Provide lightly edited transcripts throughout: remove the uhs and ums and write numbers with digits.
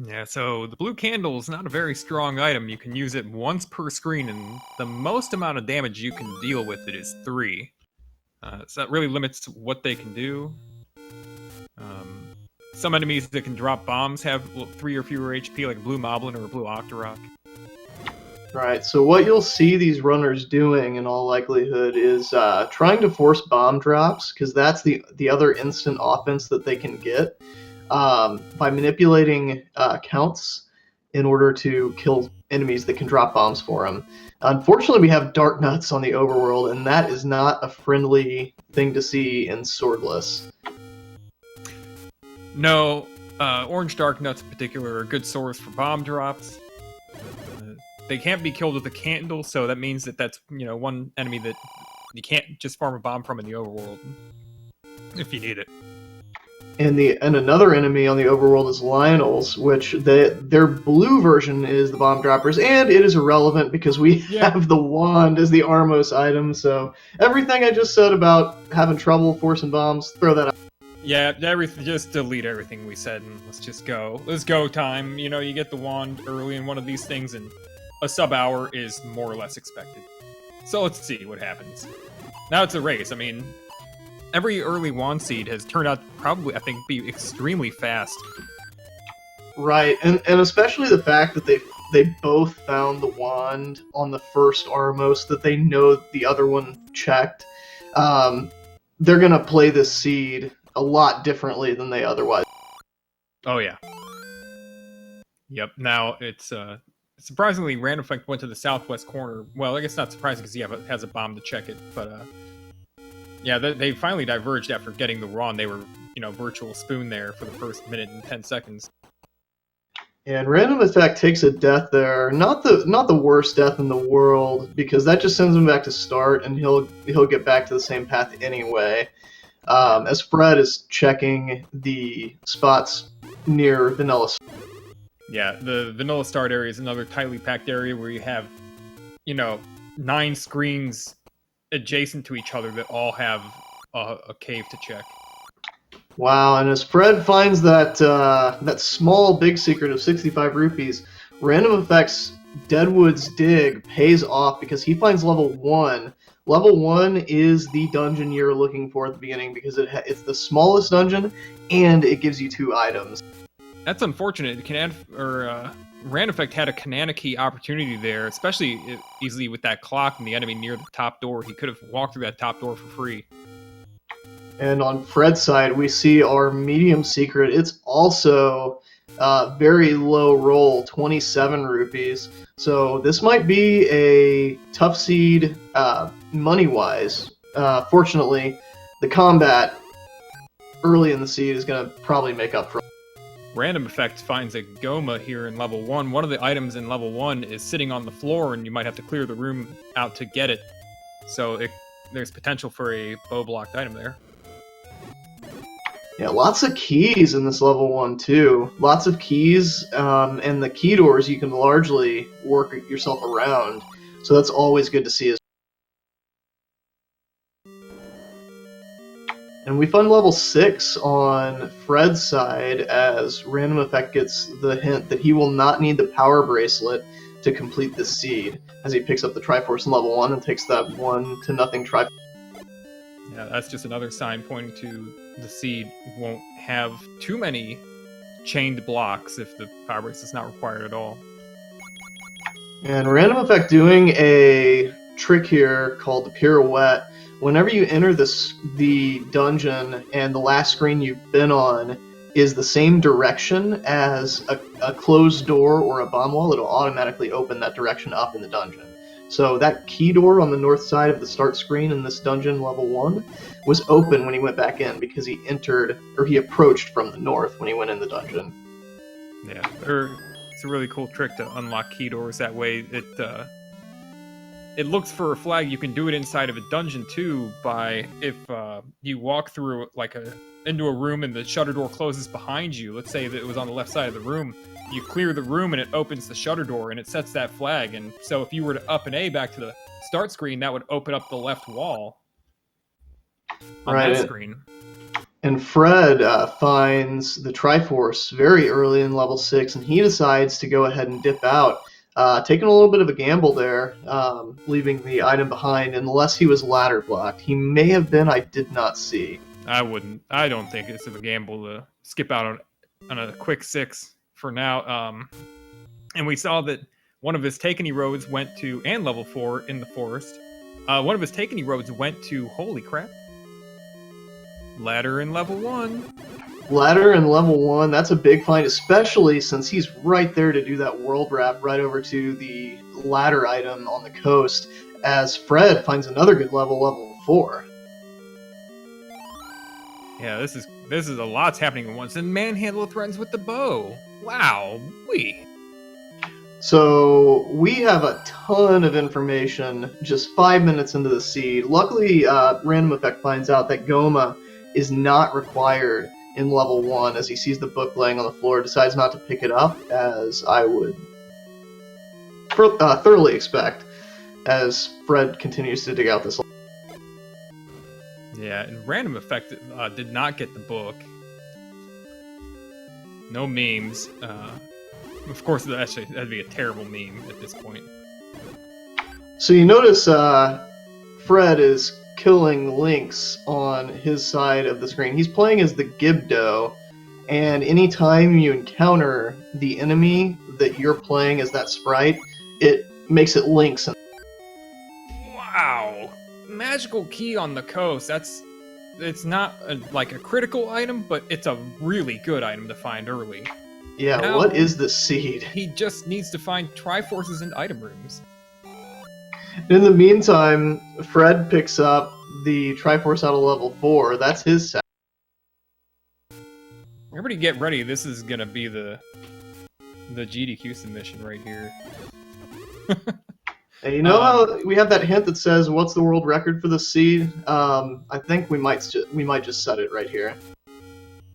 Yeah, so the blue candle is not a very strong item. You can use it once per screen, and the most amount of damage you can deal with it is 3. So that really limits what they can do. Um, some enemies that can drop bombs have 3 or fewer HP, like a blue moblin or a blue octorok. Right, so what you'll see these runners doing in all likelihood is trying to force bomb drops, because that's the other instant offense that they can get by manipulating counts in order to kill enemies that can drop bombs for them. Unfortunately, we have Dark Nuts on the Overworld, and that is not a friendly thing to see in Swordless. No, orange dark nuts in particular are a good source for bomb drops. They can't be killed with a candle, so that means that that's one enemy that you can't just farm a bomb from in the overworld if you need it. And another enemy on the overworld is Lionels, which their blue version is the bomb droppers, and it is irrelevant because we have the wand as the Armos item. So everything I just said about having trouble forcing bombs, throw that out. Yeah, just delete everything we said and let's just go. Let's go time. You get the wand early in one of these things, and a sub-hour is more or less expected. So let's see what happens. Now it's a race. I mean, every early wand seed has turned out to probably, I think, be extremely fast. Right, and especially the fact that they both found the wand on the first Armos that they know the other one checked. They're going to play this seed a lot differently than they otherwise. Oh, yeah. Yep, now it's... surprisingly, RandomEffekt went to the southwest corner. Well, I guess not surprising because he has a bomb to check it, but yeah, they finally diverged after getting the wand. They were, virtual spoon there for the first minute and 10 seconds. And RandomEffekt takes a death there, not the worst death in the world, because that just sends him back to start, and he'll get back to the same path anyway. As Fred is checking the spots near Vanilla. Yeah, the Vanilla Start area is another tightly packed area where you have, 9 screens adjacent to each other that all have a cave to check. Wow, and as Fred finds that small big secret of 65 rupees, RandomEffekt's Deadwood's Dig pays off because he finds level 1. Level 1 is the dungeon you're looking for at the beginning because it's the smallest dungeon and it gives you 2 items. That's unfortunate. RandomEffekt had a Kananaki opportunity there, especially easily with that clock and the enemy near the top door. He could have walked through that top door for free. And on Fred's side, we see our medium secret. It's also very low roll, 27 rupees. So this might be a tough seed money-wise. Fortunately, the combat early in the seed is going to probably make up for it. RandomEffekt finds a Goma here in level 1. One of the items in level 1 is sitting on the floor, and you might have to clear the room out to get it. So there's potential for a bow-blocked item there. Yeah, lots of keys in this level 1, too. Lots of keys, and the key doors you can largely work yourself around. So that's always good to see. And we find level 6 on Fred's side as RandomEffekt gets the hint that he will not need the power bracelet to complete this seed, as he picks up the Triforce in level 1 and takes that 1-0 Triforce. Yeah, that's just another sign pointing to the seed won't have too many chained blocks if the power bracelet is not required at all. And RandomEffekt doing a trick here called the pirouette. Whenever you enter the dungeon and the last screen you've been on is the same direction as a closed door or a bomb wall, it'll automatically open that direction up in the dungeon. So that key door on the north side of the start screen in this dungeon, level 1, was open when he went back in because he approached from the north when he went in the dungeon. Yeah, it's a really cool trick to unlock key doors that way. It looks for a flag. You can do it inside of a dungeon too by if you walk through into a room and the shutter door closes behind you. Let's say that it was on the left side of the room. You clear the room and it opens the shutter door and it sets that flag. And so if you were to up an A back to the start screen, that would open up the left wall on that screen. And Fred finds the Triforce very early in level 6, and he decides to go ahead and dip out, taking a little bit of a gamble there, leaving the item behind, unless he was ladder blocked. He may have been, I did not see. I don't think it's a gamble to skip out on a quick 6 for now. And we saw that one of his Takeny roads went to, and level 4 in the forest, one of his Takeny roads went to, holy crap, ladder in level 1. Ladder in level 1, that's a big find, especially since he's right there to do that world wrap right over to the ladder item on the coast, as Fred finds another good level 4. Yeah, this is a lot's happening at once, and Manhandle threatens with the bow. Wow, So we have a ton of information just 5 minutes into the seed. Luckily, RandomEffekt finds out that Goma is not required in level 1 as he sees the book laying on the floor, decides not to pick it up, as I would thoroughly expect, as Fred continues to dig out this. Yeah, and RandomEffekt did not get the book. No memes. Of course, that'd be a terrible meme at this point. So you notice Fred is killing Lynx on his side of the screen. He's playing as the Gibdo, and anytime you encounter the enemy that you're playing as that sprite, it makes it Lynx. Wow! Magical key on the coast. It's not like a critical item, but it's a really good item to find early. Yeah, now, what is this seed? He just needs to find Triforces and item rooms. In the meantime, Fred picks up the Triforce out of level 4. That's his set. Everybody get ready. This is going to be the GDQ submission right here. And you know how we have that hint that says, what's the world record for the seed? I think we might just set it right here.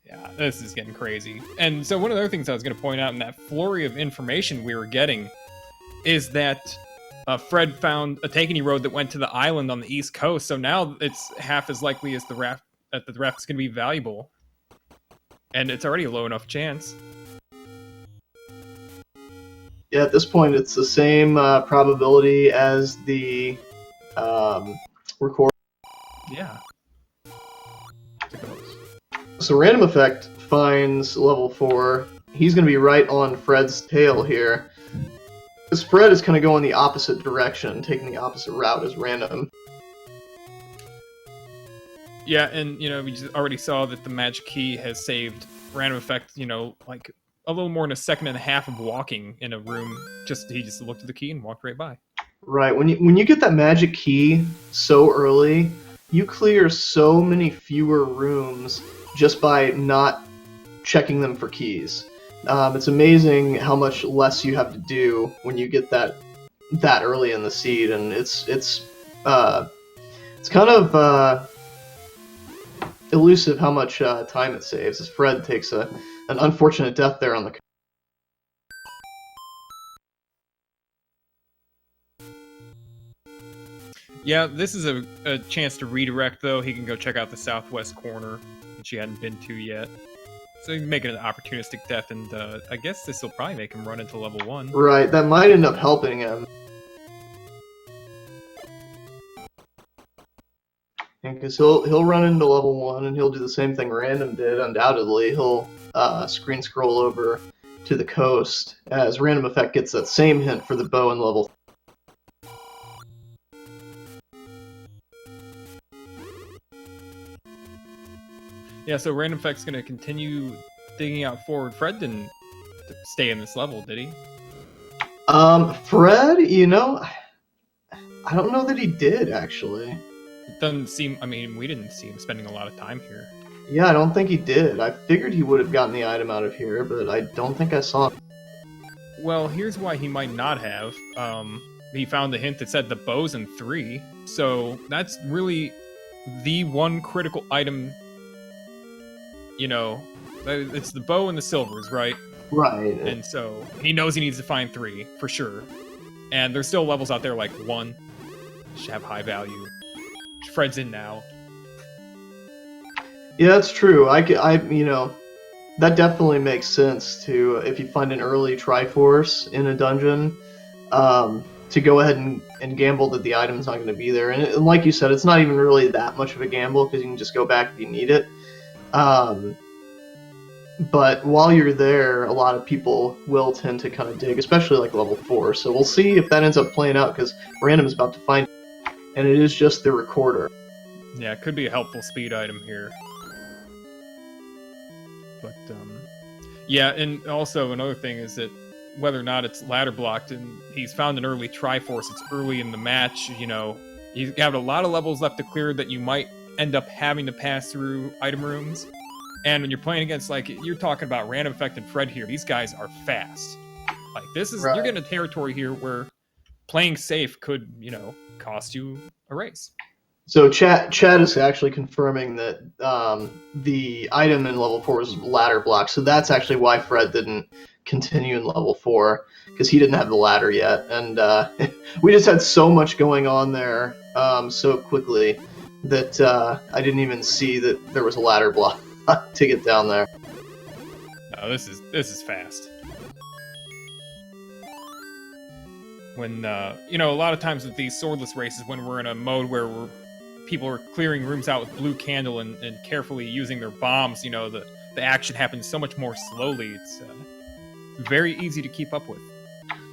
Yeah, this is getting crazy. And so one of the other things I was going to point out in that flurry of information we were getting is that Fred found a Takeny road that went to the island on the east coast, so now it's half as likely as the raft is going to be valuable. And it's already a low enough chance. Yeah, at this point, it's the same probability as the record. Yeah. So RandomEffekt finds level 4. He's going to be right on Fred's tail here. Because Fred is kind of going the opposite direction, taking the opposite route as Random. Yeah, and, we just already saw that the magic key has saved RandomEffekt, like a little more than a second and a half of walking in a room. He just looked at the key and walked right by. Right. When you get that magic key so early, you clear so many fewer rooms just by not checking them for keys. It's amazing how much less you have to do when you get that early in the seed, and it's kind of elusive how much time it saves, as Fred takes an unfortunate death there on the. Yeah, this is a chance to redirect, though. He can go check out the southwest corner, which he hadn't been to yet. So he can make it an opportunistic death, and I guess this will probably make him run into level 1. Right, that might end up helping him. Because he'll run into level 1, and he'll do the same thing Random did, undoubtedly. He'll screen scroll over to the coast, as RandomEffekt gets that same hint for the bow in level 3. Yeah, so RandomEffekt's going to continue digging out forward. Fred didn't stay in this level, did he? Fred, I don't know that he did, actually. It doesn't seem, we didn't see him spending a lot of time here. Yeah, I don't think he did. I figured he would have gotten the item out of here, but I don't think I saw him. Well, here's why he might not have. He found the hint that said the bow's in 3, so that's really the one critical item. It's the bow and the silvers, right? Right. And so he knows he needs to find 3 for sure. And there's still levels out there like 1, which have high value. Fred's in now. Yeah, that's true. You know, that definitely makes sense to if you find an early Triforce in a dungeon, to go ahead and gamble that the item's not going to be there. And like you said, it's not even really that much of a gamble because you can just go back if you need it. Um, but while you're there, a lot of people will tend to kind of dig, especially like level 4. So we'll see if that ends up playing out because Random is about to find it, and it is just the recorder. Yeah, it could be a helpful speed item here. But, yeah, and also another thing is that whether or not it's ladder blocked, and he's found an early Triforce, it's early in the match, you know, you have a lot of levels left to clear that you might end up having to pass through item rooms. And when you're playing against, like, you're talking about RandomEffekt and Fred here, these guys are fast. Like, this is, Right. you're getting a territory here where playing safe could, you know, cost you a race. So Chad is actually confirming that the item in level 4 is ladder block. So that's actually why Fred didn't continue in level 4 because he didn't have the ladder yet, and we just had so much going on there so quickly that I didn't even see that there was a ladder block to get down there. No, this is fast. When you know, a lot of times with these swordless races, when we're in a mode where people are clearing rooms out with blue candle and carefully using their bombs, you know, the action happens so much more slowly. It's very easy to keep up with.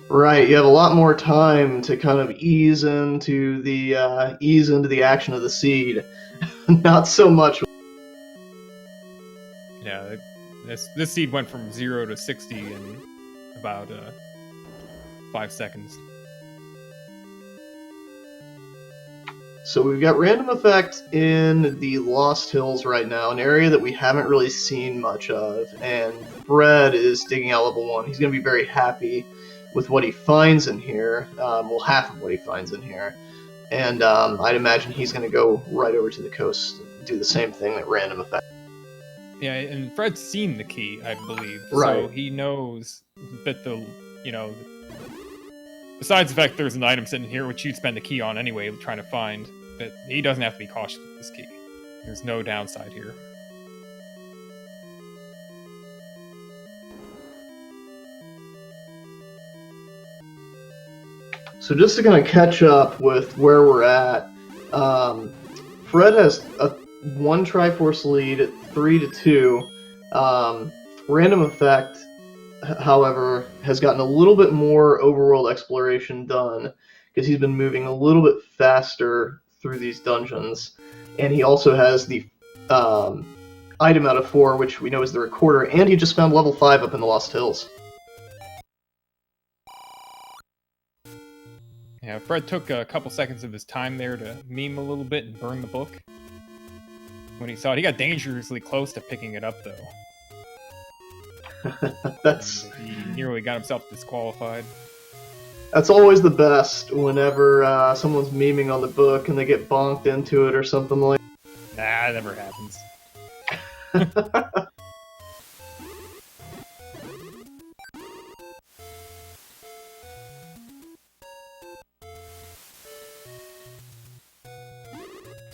Right, you have a lot more time to kind of ease into the action of the seed. Not so much. Yeah, this seed went from 0 to 60 in about 5 seconds. So we've got RandomEffekt in the Lost Hills right now, an area that we haven't really seen much of, and Fred is digging out level 1. He's going to be very happy with what he finds in here, well, half of what he finds in here, and I'd imagine he's going to go right over to the coast and do the same thing that RandomEffekt. Yeah, and Fred's seen the key, I believe, Right. so he knows that you know, besides the fact there's an item sitting here, which you'd spend the key on anyway, trying to find, that he doesn't have to be cautious with this key. There's no downside here. So just to kind of catch up with where we're at, Fred has a 1 Triforce lead at 3-2. RandomEffekt, however, has gotten a little bit more overworld exploration done because he's been moving a little bit faster through these dungeons, and he also has the item out of 4, which we know is the recorder, and he just found level 5 up in the Lost Hills. Yeah, Fred took a couple seconds of his time there to meme a little bit and burn the book. When he saw it, he got dangerously close to picking it up, though. He nearly got himself disqualified. That's always the best whenever someone's memeing on the book and they get bonked into it or something like that. Nah, never happens.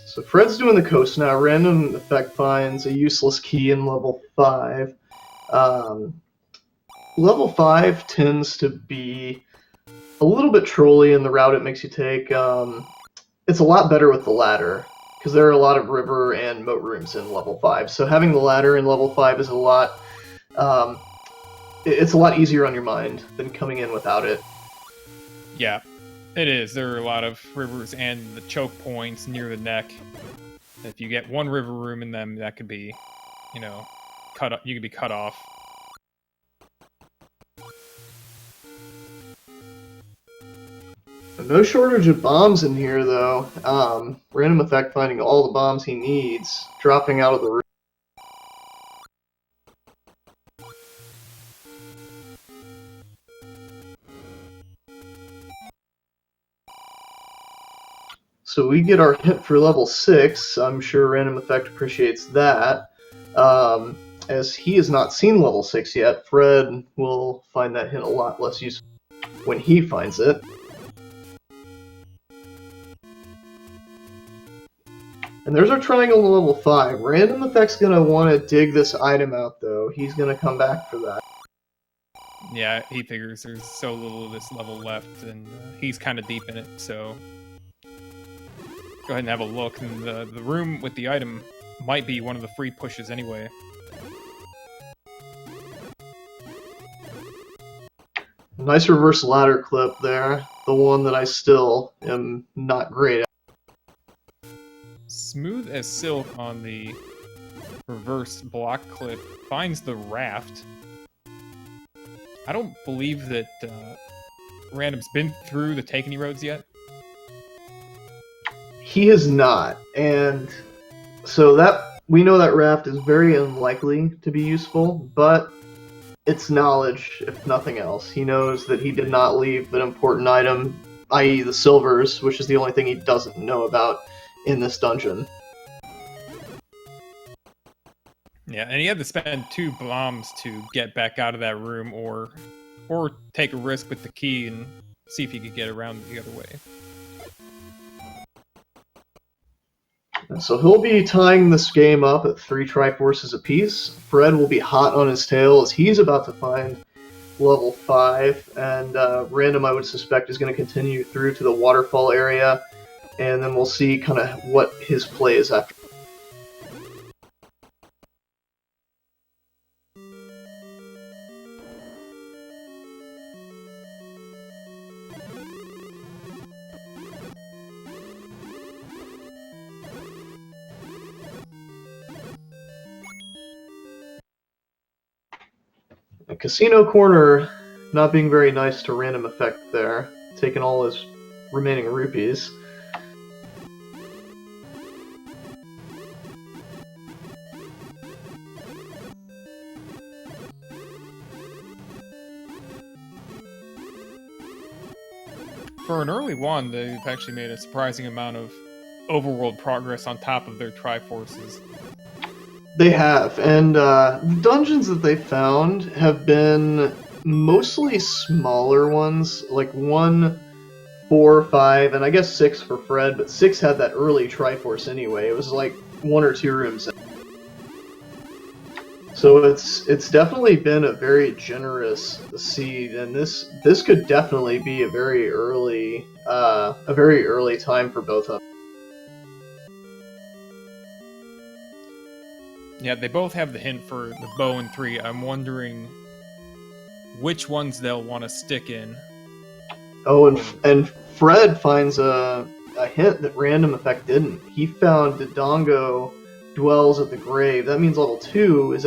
So Fred's doing the coast now. RandomEffekt finds a useless key in level 5. Level 5 tends to be a little bit trolly in the route it makes you take. It's a lot better with the ladder, because there are a lot of river and moat rooms in level 5. So having the ladder in level 5 is a lot... it's a lot easier on your mind than coming in without it. Yeah, it is. There are a lot of rivers and the choke points near the neck. If you get one river room in them, that could be, you know, you could be cut off. No shortage of bombs in here, though. RandomEffekt finding all the bombs he needs, dropping out of the room. So we get our hint for level 6. I'm sure RandomEffekt appreciates that. As he has not seen level 6 yet, Fred will find that hint a lot less useful when he finds it. And there's our triangle to level 5. RandomEffekt's gonna want to dig this item out, though. He's gonna come back for that. Yeah, he figures there's so little of this level left, and he's kind of deep in it, so... Go ahead and have a look, and the room with the item might be one of the free pushes anyway. Nice reverse ladder clip there. The one that I still am not great at. Smooth as silk on the reverse block clip finds the raft. I don't believe that Random's been through the Take Any roads yet. He has not, and so that we know that raft is very unlikely to be useful, but it's knowledge, if nothing else. He knows that he did not leave an important item, i.e. the silvers, which is the only thing he doesn't know about in this dungeon. Yeah, and he had to spend 2 bombs to get back out of that room, or take a risk with the key and see if he could get around the other way. So he'll be tying this game up at 3 Triforces apiece. Fred will be hot on his tail as he's about to find level 5, and Random, I would suspect, is going to continue through to the waterfall area, and then we'll see kind of what his play is after. Casino Corner not being very nice to RandomEffekt there, taking all his remaining rupees. For an early one, they've actually made a surprising amount of overworld progress on top of their Triforces. They have, and the dungeons that they found have been mostly smaller ones, like 1, 4, 5, and I guess 6 for Fred, but 6 had that early Triforce anyway. It was like 1 or 2 rooms. So it's definitely been a very generous seed, and this could definitely be a very early time for both of them. Yeah, they both have the hint for the bow and 3. I'm wondering which ones they'll want to stick in. Oh, and Fred finds a hint that RandomEffekt didn't. He found Dodongo dwells at the grave. That means level 2 is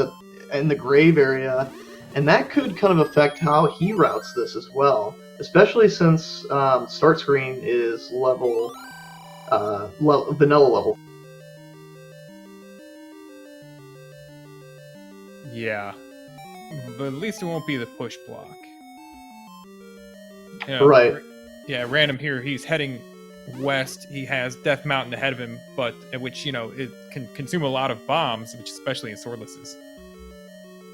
in the grave area, and that could kind of affect how he routes this as well, especially since start screen is vanilla level. Yeah, but at least it won't be the push block. You know, right. Yeah, Random here, he's heading west. He has Death Mountain ahead of him, but which, you know, it can consume a lot of bombs, which especially in swordlesses.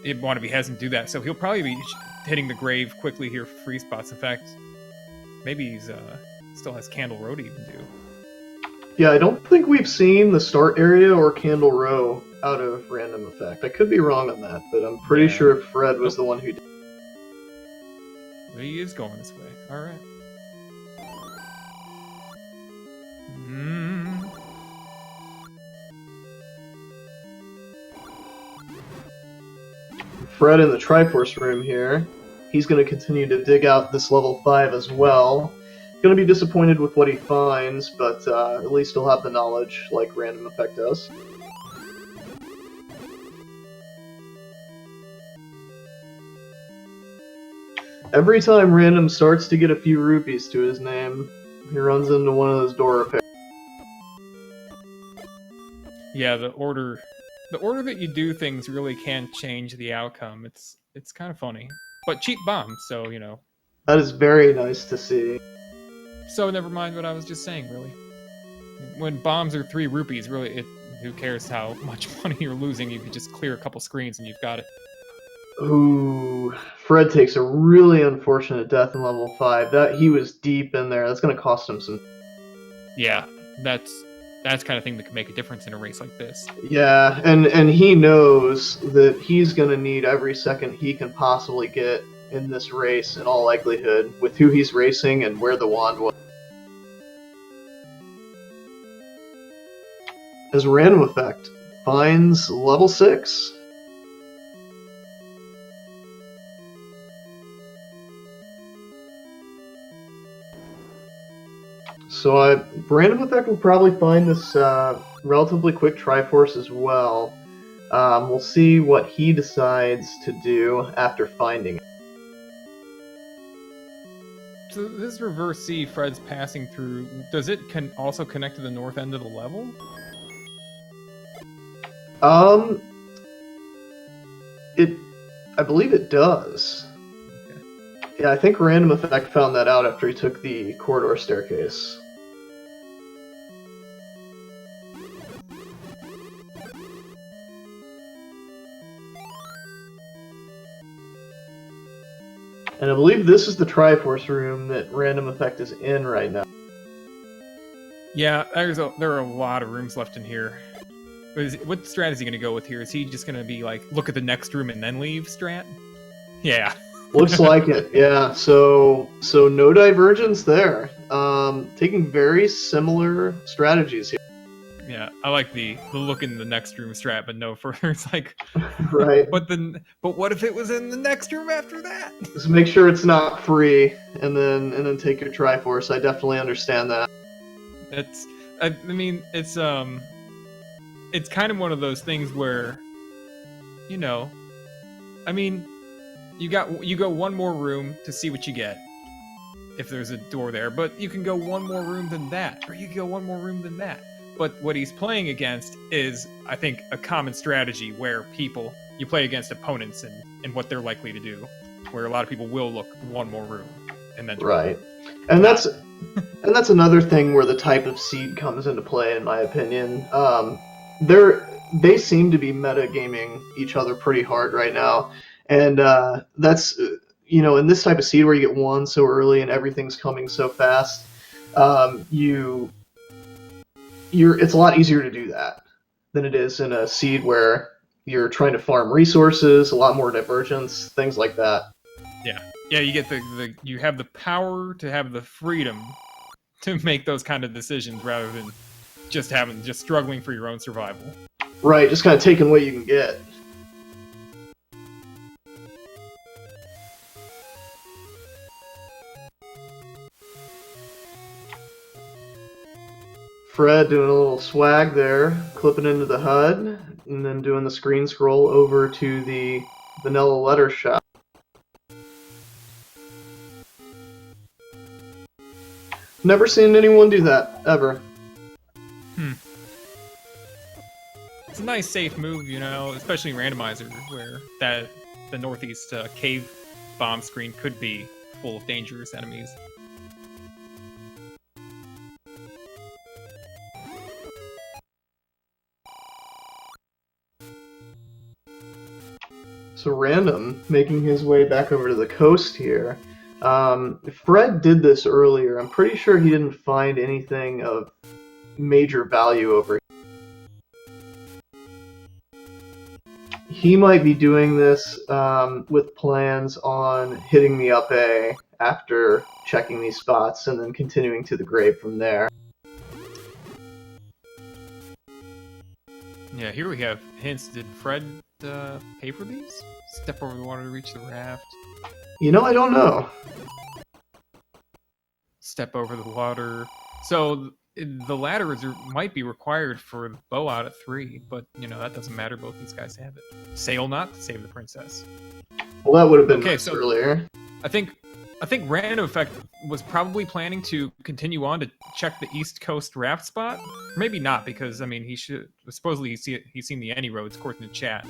He'd want to be hesitant to do that, so he'll probably be hitting the grave quickly here for free spots. In fact, maybe he's still has Candle Road to even do. Yeah, I don't think we've seen the start area or Candle Row out of RandomEffekt. I could be wrong on that, but I'm pretty sure Fred was the one who did. He is going this way. All right. Fred in the Triforce room here. He's going to continue to dig out this level 5 as well. Going to be disappointed with what he finds, but at least he'll have the knowledge like RandomEffekt does. Every time Random starts to get a few rupees to his name, he runs into one of those door repairs. Yeah, the order that you do things really can change the outcome. It's kind of funny, but cheap bombs, so you know. That is very nice to see. So never mind what I was just saying. Really, when bombs are 3 rupees, really, who cares how much money you're losing? You can just clear a couple screens and you've got it. Ooh, Fred takes a really unfortunate death in level 5. That he was deep in there. That's going to cost him some. Yeah, that's That's the kind of thing that could make a difference in a race like this. Yeah, and he knows that he's going to need every second he can possibly get in this race, in all likelihood, with who he's racing and where the wand was. As RandomEffekt finds level 6. So RandomEffekt will probably find this relatively quick Triforce as well. We'll see what he decides to do after finding it. So this reverse sea Fred's passing through, does it also connect to the north end of the level? I believe it does. Okay. Yeah, I think RandomEffekt found that out after he took the corridor staircase. And I believe this is the Triforce room that RandomEffekt is in right now. Yeah, there are a lot of rooms left in here. What strat is he going to go with here? Is he just going to be like, look at the next room and then leave strat? Yeah. Looks like it, yeah. So no divergence there. Taking very similar strategies here. Yeah, I like the look in the next room strat, but no further. It's like, right. But what if it was in the next room after that? Just make sure it's not free, and then take your Triforce. I definitely understand that. I mean, it's kind of one of those things where, you know, I mean, you go one more room to see what you get, if there's a door there, but you can go one more room than that, or you can go one more room than that. But what he's playing against is, I think, a common strategy where you play against opponents and what they're likely to do, where a lot of people will look one more room and then right. And that's another thing where the type of seed comes into play, in my opinion. They seem to be metagaming each other pretty hard right now, and that's in this type of seed where you get one so early and everything's coming so fast, it's a lot easier to do that than it is in a seed where you're trying to farm resources, a lot more divergence, things like that. Yeah, you get you have the power to have the freedom to make those kind of decisions rather than just struggling for your own survival. Right, just kind of taking what you can get. Fred doing a little swag there, clipping into the HUD, and then doing the screen scroll over to the vanilla letter shop. Never seen anyone do that, ever. It's a nice safe move, especially in Randomizer, where the northeast cave bomb screen could be full of dangerous enemies. So Random, making his way back over to the coast here. Fred did this earlier. I'm pretty sure he didn't find anything of major value over here. He might be doing this with plans on hitting the up A after checking these spots and then continuing to the grave from there. Yeah, here we have hints. Did Fred pay for these? Step over the water to reach the raft. I don't know. Step over the water. So the ladder might be required for the bow out at 3, but that doesn't matter. Both these guys have it. Sail not to save the princess. Well, that would have been nice earlier. I think RandomEffekt was probably planning to continue on to check the East Coast raft spot. Maybe not, because he should supposedly he's seen the any roads according to chat.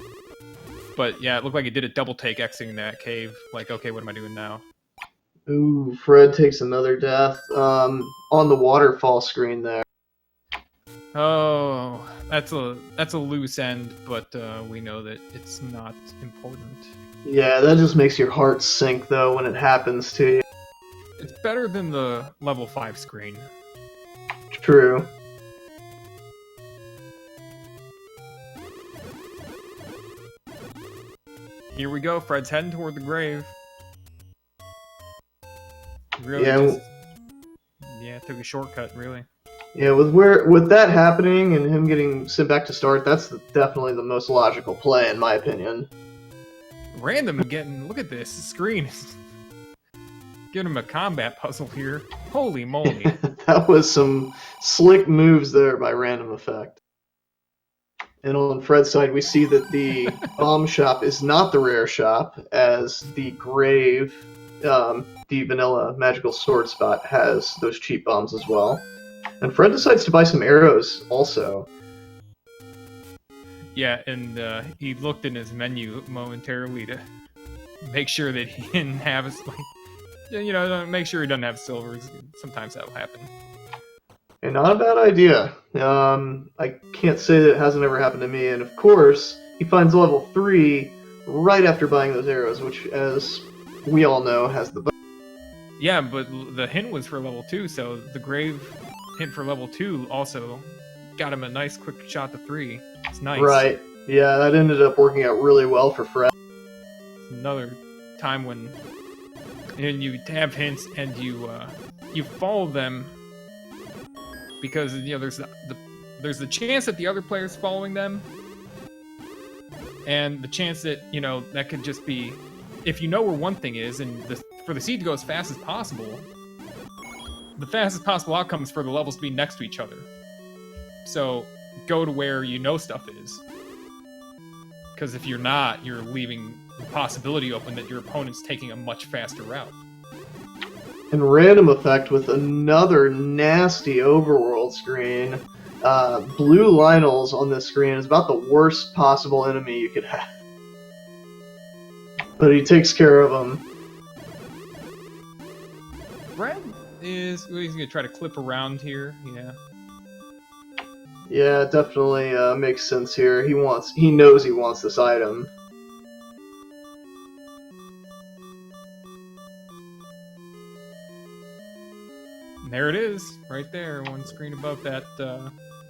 But yeah, it looked like it did a double take exiting that cave. Like, okay, what am I doing now? Ooh, Fred takes another death on the waterfall screen there. Oh, that's a loose end, but we know that it's not important. Yeah, that just makes your heart sink though when it happens to you. It's better than the level 5 screen. True. Here we go. Fred's heading toward the grave. Really Yeah. Yeah, took a shortcut, really. Yeah, with that happening and him getting sent back to start, that's definitely the most logical play in my opinion. Random getting, look at this screen. Giving him a combat puzzle here. Holy moly. That was some slick moves there by RandomEffekt. And on Fred's side, we see that the bomb shop is not the rare shop, as the grave, the vanilla magical sword spot, has those cheap bombs as well. And Fred decides to buy some arrows also. Yeah, and he looked in his menu momentarily to make sure that he didn't have his, like, you know, make sure he doesn't have silvers. Sometimes that'll happen. And not a bad idea. I can't say that it hasn't ever happened to me. And of course, he finds level 3 right after buying those arrows, which, as we all know, has the... Yeah, but the hint was for level 2, so the grave hint for level 2 also got him a nice quick shot to 3. It's nice. Right. Yeah, that ended up working out really well for Fred. Another time when you have hints and you follow them, because you know there's the chance that the other player's following them, and the chance that, you know, that could just be, if you know where one thing is, and for the seed to go as fast as possible, the fastest possible outcome is for the levels to be next to each other. So go to where you know stuff is, because if you're not, you're leaving the possibility open that your opponent's taking a much faster route. And RandomEffekt with another nasty overworld screen. Blue Lionels on this screen is about the worst possible enemy you could have. But he takes care of them. Red he's gonna try to clip around here, yeah. Yeah, it definitely makes sense here. He knows he wants this item. And there it is, right there, one screen above that.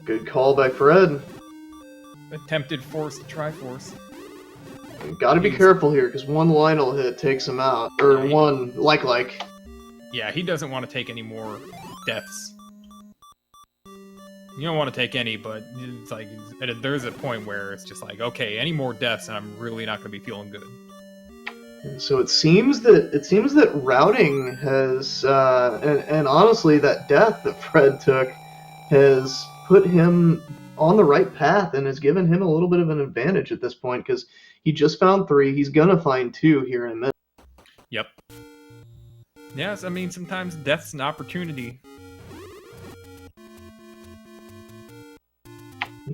Good call by Fred. Attempted force to Triforce. You gotta be careful here, because one Lionel hit takes him out. Or one like. Yeah, he doesn't want to take any more deaths. You don't want to take any, but it's like there's a point where it's just like, okay, any more deaths, and I'm really not going to be feeling good. So it seems that routing has, and honestly, that death that Fred took has put him on the right path and has given him a little bit of an advantage at this point, because he just found 3. He's gonna find 2 here in a minute. Yep. Yes, I mean, sometimes death's an opportunity.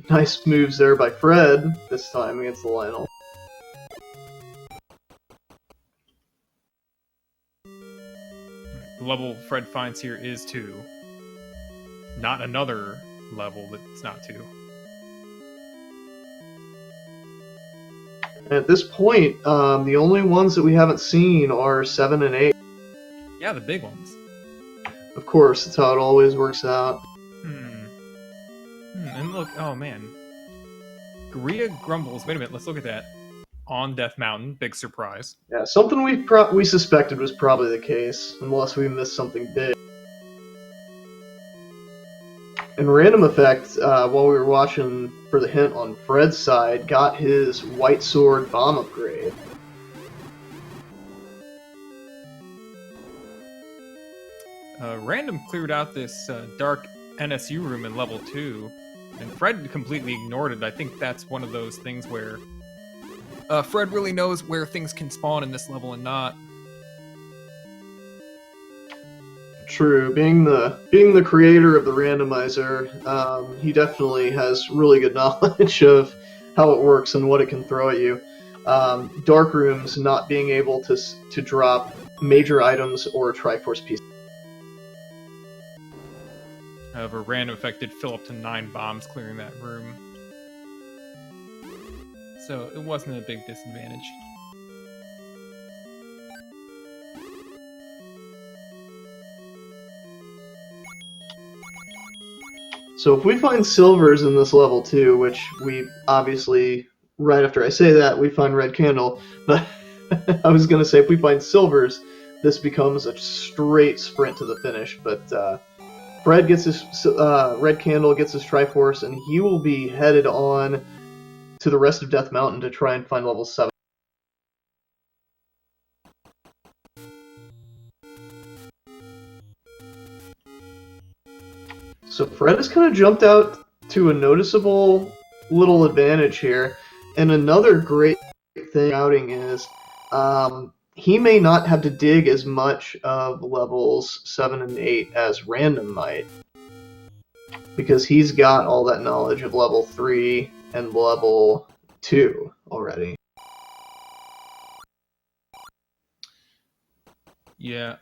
Nice moves there by Fred, this time against the Lionel. The level Fred finds here is 2. Not another level that's not 2. At this point, the only ones that we haven't seen are 7 and 8. Yeah, the big ones. Of course, that's how it always works out. And look, oh man. Garita Grumbles, wait a minute, let's look at that. On Death Mountain, big surprise. Yeah, something we suspected was probably the case, unless we missed something big. And RandomEffekt, while we were watching for the hint on Fred's side, got his White Sword bomb upgrade. Random cleared out this dark NSU room in level 2, and Fred completely ignored it. I think that's one of those things where Fred really knows where things can spawn in this level and not. True, being the creator of the randomizer, he definitely has really good knowledge of how it works and what it can throw at you. Dark rooms not being able to drop major items or Triforce pieces. However, RandomEffekt did fill up to 9 bombs clearing that room, so it wasn't a big disadvantage. So if we find silvers in this level too, which we obviously right after I say that, we find red candle. But I was going to say, if we find silvers, this becomes a straight sprint to the finish. But Fred gets his red candle, gets his Triforce, and he will be headed on to the rest of Death Mountain to try and find level 7. So Fred has kind of jumped out to a noticeable little advantage here. And another great thing outing is he may not have to dig as much of levels 7 and 8 as Random might, because he's got all that knowledge of level 3 and level 2 already. Yeah,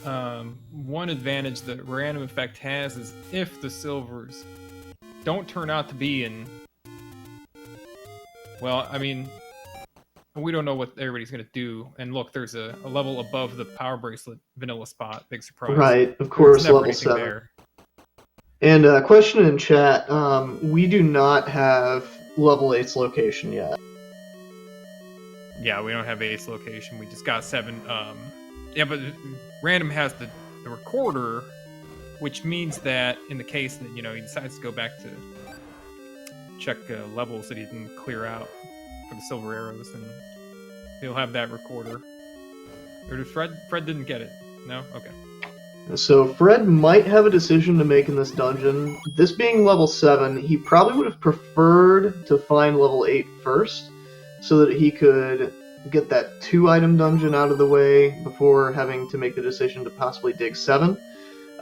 one advantage that RandomEffekt has is if the silvers don't turn out to be in... Well, I mean, we don't know what everybody's going to do. And look, there's a level above the Power Bracelet vanilla spot. Big surprise. Right, of course, level 7. There. And question in chat, we do not have level 8's location yet. Yeah, we don't have 8's location. We just got 7. Yeah, but Random has the recorder, which means that in the case that, he decides to go back to check levels that he didn't clear out for the silver arrows, and he'll have that recorder. Or did Fred didn't get it? No? Okay. So Fred might have a decision to make in this dungeon. This being level 7, he probably would have preferred to find level 8 first, so that he could get that 2-item dungeon out of the way before having to make the decision to possibly dig 7.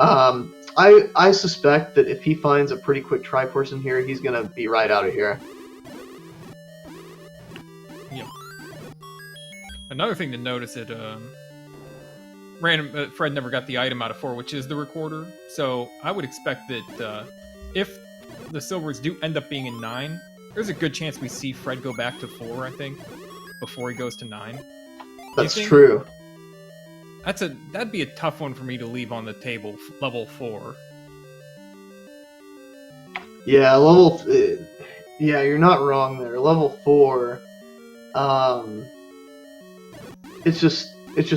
I suspect that if he finds a pretty quick Triforce in here, he's going to be right out of here. Yep. Another thing to notice that Fred never got the item out of 4, which is the recorder. So I would expect that if the silvers do end up being in 9, there's a good chance we see Fred go back to 4, I think, before he goes to 9. That's true. That'd be a tough one for me to leave on the table, level 4. Yeah, yeah, you're not wrong there. Level 4, it's just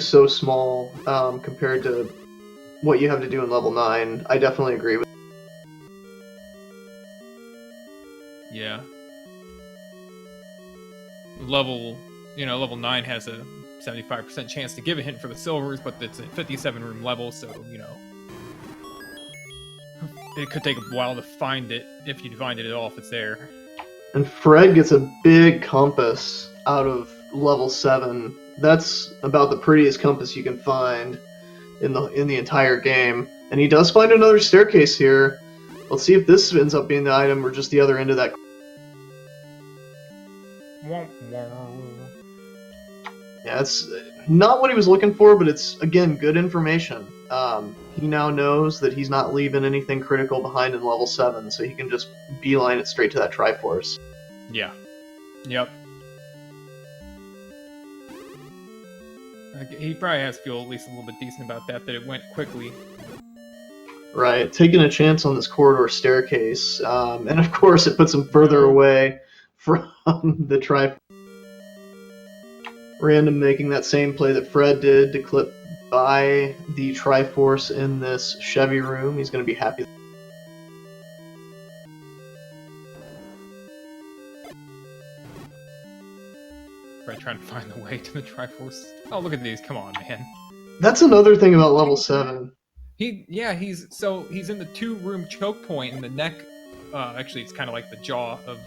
so small compared to what you have to do in level 9. I definitely agree with. Yeah. Level 9 has a 75% chance to give a hint for the silvers, but it's a 57 room level, so, it could take a while to find it, if you find it at all, if it's there. And Fred gets a big compass out of level 7. That's about the prettiest compass you can find in the entire game. And he does find another staircase here. Let's see if this ends up being the item or just the other end of that. Yeah, it's not what he was looking for, but it's, again, good information. He now knows that he's not leaving anything critical behind in level 7, so he can just beeline it straight to that Triforce. Yeah. Yep. He probably has to feel at least a little bit decent about that it went quickly. Right, taking a chance on this corridor staircase, and of course it puts him further away from the Triforce. Random making that same play that Fred did to clip by the Triforce in this Chevy room. He's going to be happy. Fred trying to find the way to the Triforce. Oh, look at these. Come on, man. That's another thing about level 7. He's in the 2-room choke point in the neck. Actually, it's kind of like the jaw of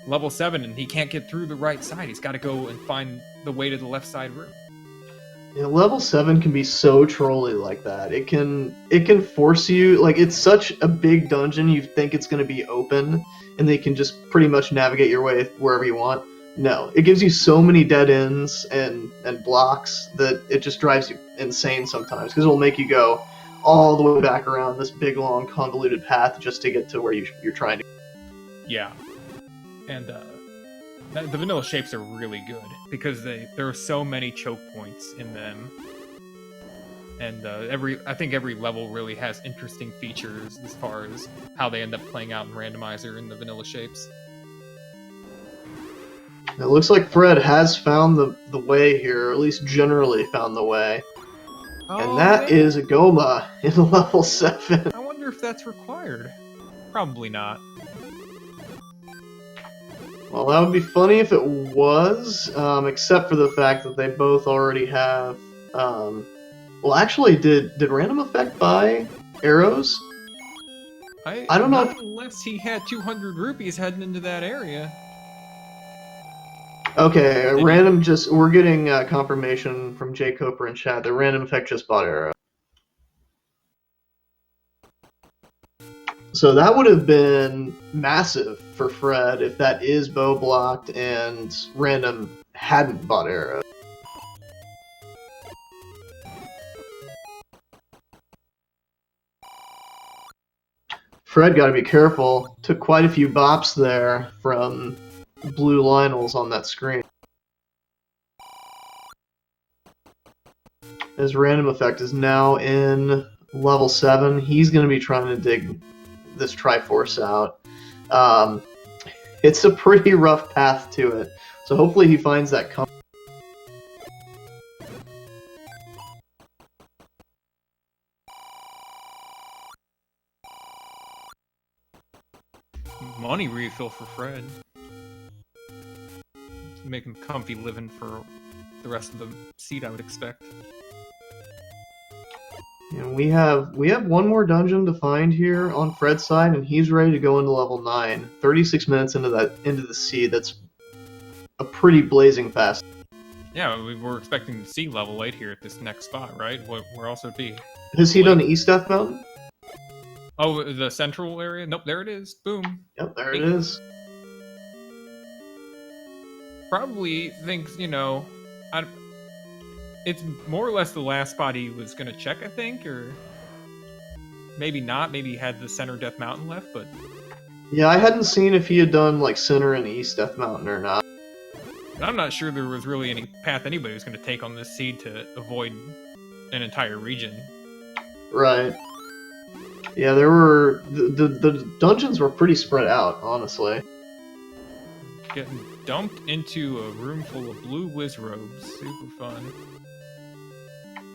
level 7, and he can't get through the right side. He's got to go and find the way to the left side room. Yeah, level 7 can be so trolly like that. It can force you, like, it's such a big dungeon, you think it's going to be open, and they can just pretty much navigate your way wherever you want. No, it gives you so many dead ends and blocks that it just drives you insane sometimes, because it'll make you go all the way back around this big, long, convoluted path just to get to where you're trying to. Yeah. And the vanilla shapes are really good because there are so many choke points in them, and I think every level really has interesting features as far as how they end up playing out in Randomizer and the vanilla shapes. It looks like Fred has found the way here, or at least generally found the way. And that is a Goma in level 7. I wonder if that's required. Probably not. Well, that would be funny if it was, except for the fact that they both already have... well, actually, did RandomEffekt buy arrows? I don't know if... Unless he had 200 rupees heading into that area. Okay, we're getting confirmation from Jay Coper in chat that RandomEffekt just bought arrows. So that would have been massive for Fred if that is bow blocked and Random hadn't bought arrows. Fred got to be careful. Took quite a few bops there from blue Lionels on that screen. As RandomEffekt is now in level 7, he's going to be trying to dig this Triforce out. It's a pretty rough path to it, so hopefully he finds that compass. Money refill for Fred. Make him comfy living for the rest of the seed, I would expect. And we have one more dungeon to find here on Fred's side, and he's ready to go into level 9. 36 minutes into the seed. That's a pretty blazing fast. Yeah, we were expecting to see level 8 here at this next spot, right? Where else would it be? Has he done East Death Mountain? Oh, the central area? Nope, there it is. Boom. Yep, there it is. Probably thinks, it's more or less the last spot he was going to check, I think, or maybe not. Maybe he had the center Death Mountain left, but... Yeah, I hadn't seen if he had done, like, center and East Death Mountain or not. I'm not sure there was really any path anybody was going to take on this seed to avoid an entire region. Right. Yeah, there were... The dungeons were pretty spread out, honestly. Getting dumped into a room full of blue whiz robes. Super fun.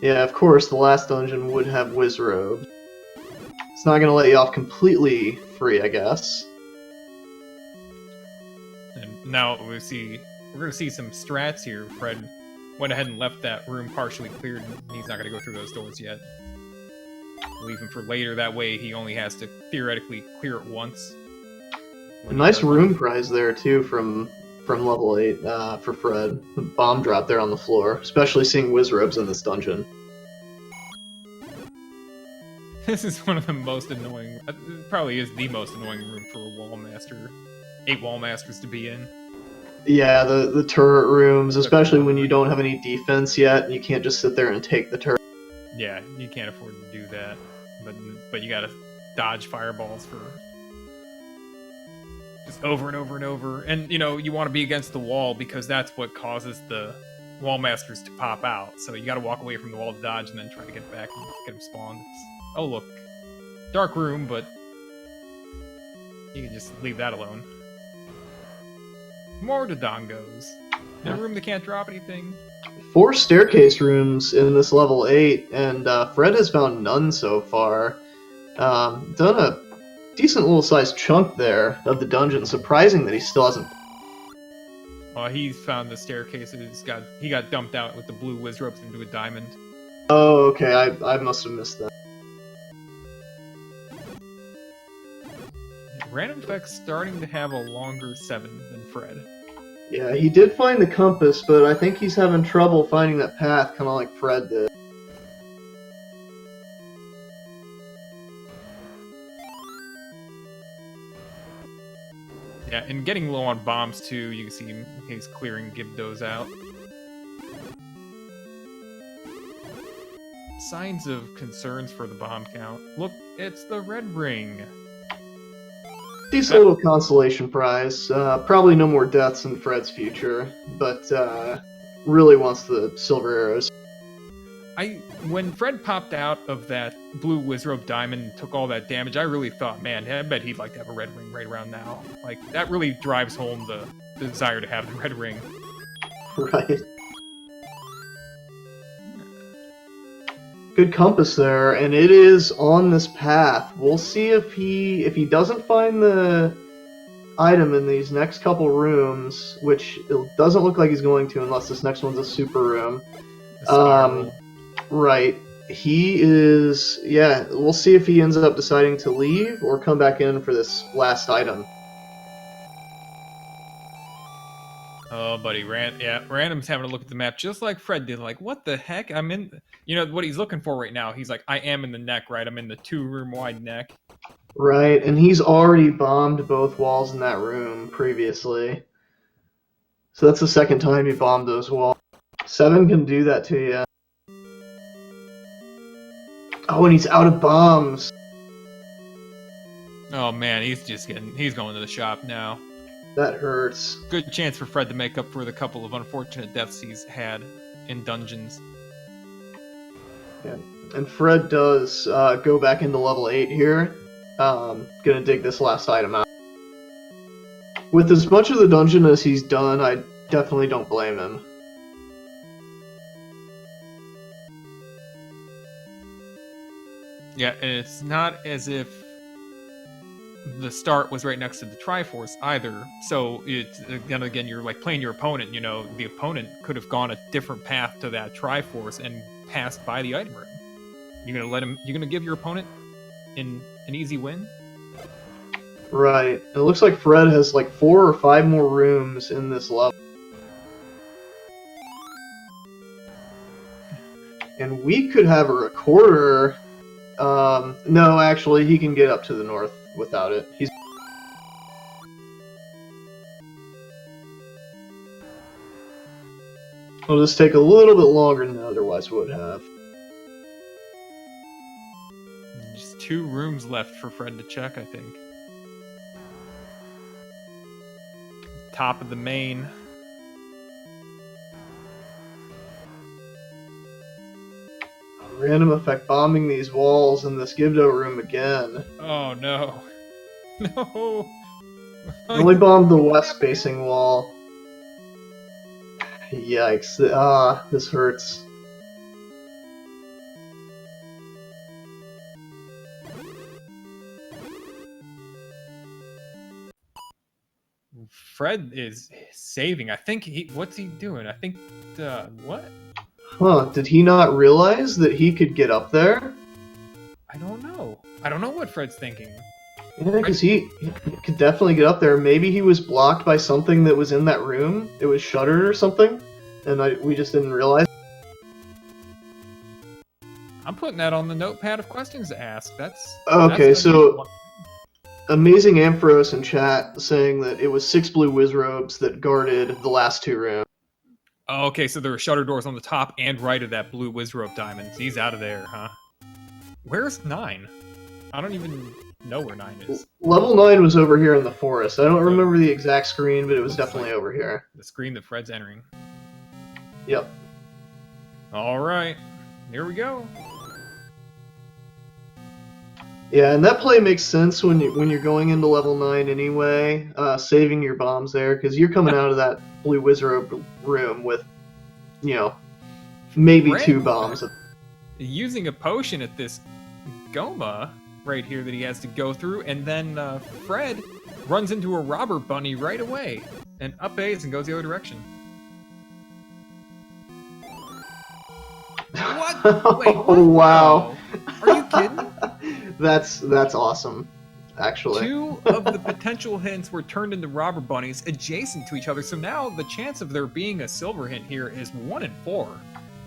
Yeah, of course, the last dungeon would have whiz robes. It's not going to let you off completely free, I guess. And now we're going to see some strats here. Fred went ahead and left that room partially cleared, and he's not going to go through those doors yet. Leave him for later, that way he only has to theoretically clear it once. A nice room prize there, too, from level 8 for Fred. The bomb drop there on the floor, especially seeing Wizrobes in this dungeon. This is one of the most annoying, it probably is the most annoying room for a wall master, 8 wall masters to be in. Yeah, the turret rooms, especially when you don't have any defense yet, and you can't just sit there and take the turret. Yeah, you can't afford to do that, but you gotta dodge fireballs for just over and over and over. And, you want to be against the wall because that's what causes the wall masters to pop out. So you got to walk away from the wall to dodge and then try to get back and get them spawned. Oh, look. Dark room, but you can just leave that alone. More Dodongos. In a room that can't drop anything. 4 staircase rooms in this level 8, and Fred has found none so far. Done a decent little sized chunk there of the dungeon. Surprising that he still hasn't. Well, he found the staircases. He got dumped out with the blue whiz ropes into a diamond. Oh, okay. I must have missed that. RandomEffekt's starting to have a longer 7 than Fred. Yeah, he did find the compass, but I think he's having trouble finding that path, kind of like Fred did. Yeah, and getting low on bombs too, you can see he's clearing Gibdos out. Signs of concerns for the bomb count. Look, it's the red ring. Decent little consolation prize. Probably no more deaths in Fred's future, but really wants the silver arrows. When Fred popped out of that blue Wizrobe diamond and took all that damage, I really thought, man, I bet he'd like to have a red ring right around now. Like, that really drives home the desire to have the red ring. Right. Good compass there, and it is on this path. We'll see if he doesn't find the item in these next couple rooms, which it doesn't look like he's going to unless this next one's a super room. Right. He is, yeah, we'll see if he ends up deciding to leave or come back in for this last item. Oh, buddy, Random's having a look at the map just like Fred did. Like, what the heck? I'm in, you know, what he's looking for right now. He's like, I am in the neck, right? I'm in the 2-room wide neck. Right, and he's already bombed both walls in that room previously. So that's the second time he bombed those walls. 7 can do that to you. Oh, and he's out of bombs. Oh man, he's going to the shop now. That hurts. Good chance for Fred to make up for the couple of unfortunate deaths he's had in dungeons. Yeah. And Fred does go back into level 8 here. Gonna dig this last item out. With as much of the dungeon as he's done, I definitely don't blame him. Yeah, and it's not as if the start was right next to the Triforce either. So it's again, you're like playing your opponent. You know, the opponent could have gone a different path to that Triforce and passed by the item room. You're gonna let him. You're gonna give your opponent an easy win. Right. It looks like Fred has like 4 or 5 more rooms in this level. And we could have a recorder. No, actually, he can get up to the north without it. It'll just take a little bit longer than it otherwise would have. Just 2 rooms left for Fred to check, I think. Top of the main. RandomEffekt bombing these walls in this Gibdo room again. Oh no. No. Only bombed the west facing wall. Yikes. This hurts. Fred is saving. I think what's he doing? I think, what? Huh, did he not realize that he could get up there? I don't know. I don't know what Fred's thinking. Yeah, because he could definitely get up there. Maybe he was blocked by something that was in that room. It was shuttered or something, and we just didn't realize. I'm putting that on the notepad of questions to ask. Okay, so Amazing Ampharos in chat saying that it was 6 blue Wizrobes that guarded the last 2 rooms. Oh, okay, so there were shutter doors on the top and right of that blue Wizrobe diamond. He's out of there, huh? Where's 9? I don't even know where 9 is. Level 9 was over here in the forest. I don't remember the exact screen, but it was definitely over here. The screen that Fred's entering. Yep. Alright, here we go. Yeah, and that play makes sense when you're going into level 9 anyway, saving your bombs there, because you're coming out of that blue Wizrobe room with, you know, maybe 2 bombs. Using a potion at this Goma right here that he has to go through, and then Fred runs into a robber bunny right away, and up A's and goes the other direction. What? Wait, what? Oh, wow. Are you kidding? That's awesome, actually. 2 of the potential hints were turned into robber bunnies adjacent to each other, so now the chance of there being a silver hint here is 1 in 4.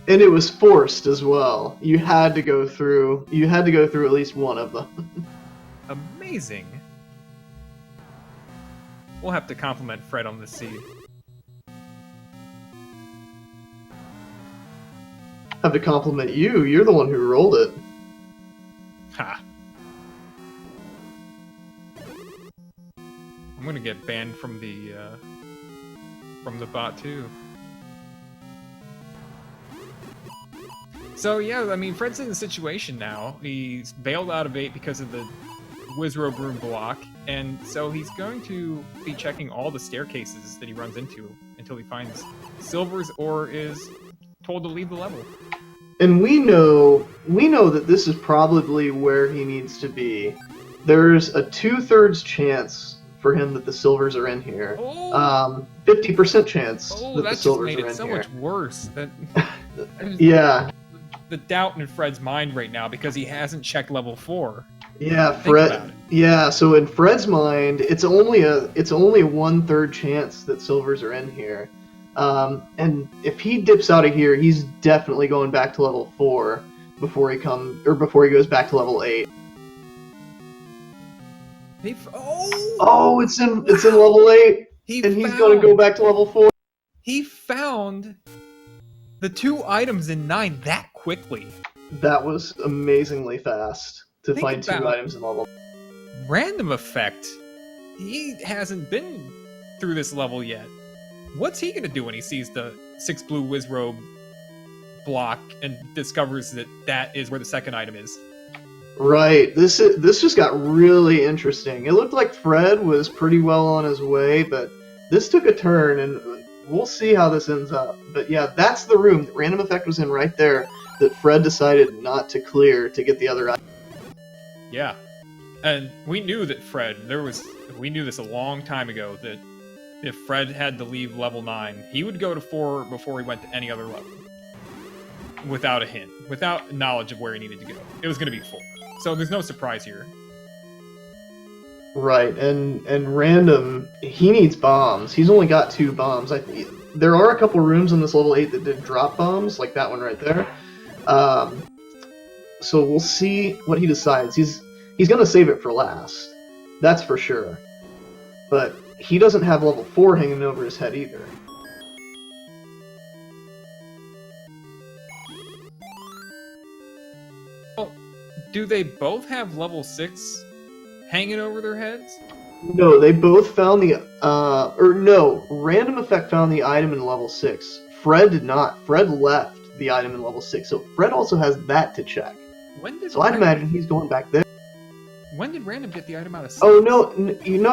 And it was forced as well. You had to go through at least one of them. Amazing. We'll have to compliment Fred on this seed. Have to compliment you. You're the one who rolled it. Ha. I'm gonna get banned from the bot too. So yeah, I mean, Fred's in a situation now. He's bailed out of 8 because of the Wizrobe room block, and so he's going to be checking all the staircases that he runs into until he finds silvers or is told to leave the level. And we know that this is probably where he needs to be. There's a 2/3 chance for him that the silvers are in here. 50% chance that the that just silvers made are it in so here. much worse. Yeah. The doubt in Fred's mind right now because he hasn't checked level 4. Yeah, Think about it. Yeah, so in Fred's mind, it's only a 1/3 chance that silvers are in here. And if he dips out of here, he's definitely going back to level 4 before he goes back to level 8. Oh, it's in level 8, and he's going to go back to level 4. He found the 2 items in 9 that quickly. That was amazingly fast to find 2 items in level. RandomEffekt, he hasn't been through this level yet. What's he gonna do when he sees the 6 blue Wizrobe block and discovers that that is where the second item is? Right. This just got really interesting. It looked like Fred was pretty well on his way, but this took a turn, and we'll see how this ends up. But yeah, that's the room that RandomEffekt was in right there that Fred decided not to clear to get the other item. Yeah. And we knew that we knew this a long time ago, that if Fred had to leave level 9, he would go to 4 before he went to any other level. Without a hint. Without knowledge of where he needed to go. It was going to be 4. So there's no surprise here. Right, and Random, he needs bombs. He's only got 2 bombs. There are a couple rooms in this level 8 that did drop bombs, like that one right there. So we'll see what he decides. He's going to save it for last. That's for sure. But he doesn't have level 4 hanging over his head either. Well, do they both have level 6 hanging over their heads? No, they both found RandomEffekt found the item in level 6. Fred did not. Fred left the item in level 6, so Fred also has that to check. So I'd imagine he's going back there. When did Random get the item out of 6? Oh no,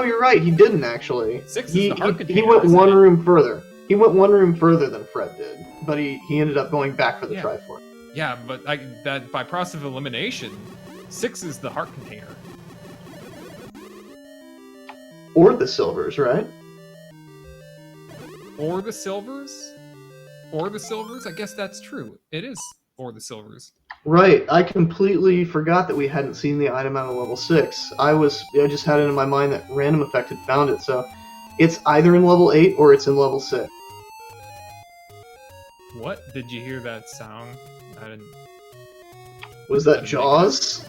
you're right. He didn't actually. 6 is the heart container. He went one room further. He went one room further than Fred did, but he ended up going back for the Triforce. Yeah, but that by process of elimination, 6 is the heart container. Or the silvers, right? Or the silvers? Or the silvers? I guess that's true. It is or the silvers. Right. I completely forgot that we hadn't seen the item out of level 6. I just had it in my mind that RandomEffekt had found it, so it's either in level 8 or it's in level 6. What? Did you hear that sound? I didn't... Was that Jaws?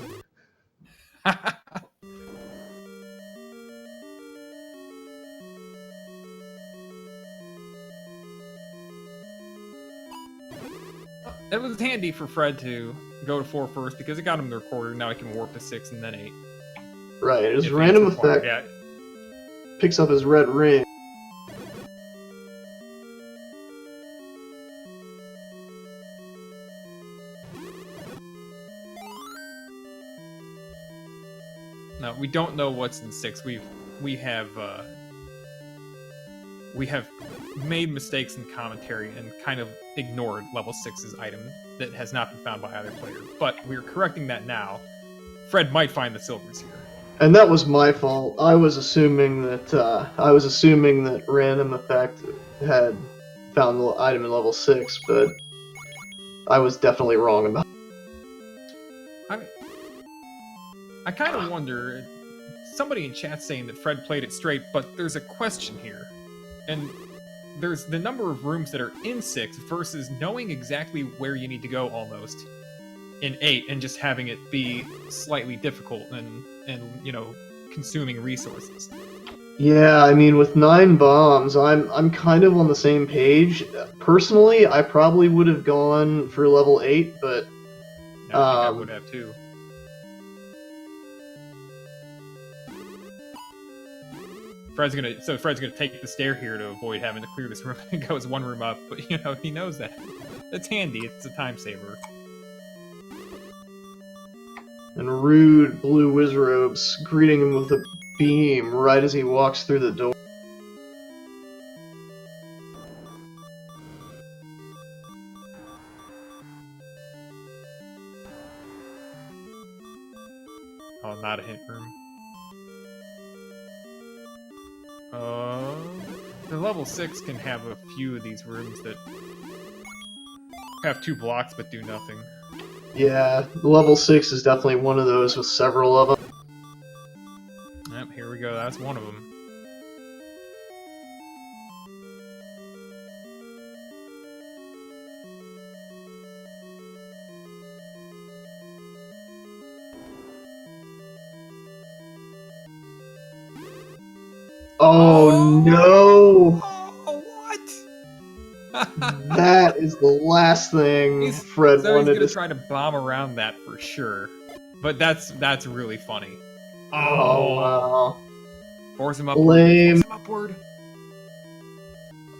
It was handy for Fred to go to 4 first because it got him the recorder. Now he can warp to 6 and then 8. Right, as RandomEffekt picks up his red ring. No, we don't know what's in 6. We have made mistakes in commentary and kind of ignored level 6's item that has not been found by either player. But we're correcting that now. Fred might find the silvers here. And that was my fault. I was assuming that RandomEffekt had found the item in level 6, but I was definitely wrong about it. I kind of wonder, somebody in chat saying that Fred played it straight, but there's a question here. And there's the number of rooms that are in 6 versus knowing exactly where you need to go almost in 8 and just having it be slightly difficult and consuming resources. Yeah, I mean, with 9 bombs, I'm kind of on the same page. Personally, I probably would have gone for level 8, but I think I would have too. Fred's gonna take the stair here to avoid having to clear this room and goes 1 room up, but he knows that. That's handy, it's a time saver. and rude blue wizrobes greeting him with a beam right as he walks through the door. Oh, not a hint room. The level 6 can have a few of these rooms that have 2 blocks but do nothing. Yeah, level 6 is definitely one of those with several of them. Yep, here we go. That's one of them. Oh no! Oh, what? That is the last thing Fred So he's wanted gonna to. try to bomb around that for sure. But that's really funny. Oh wow! Force him upward. Lame. Force him upward.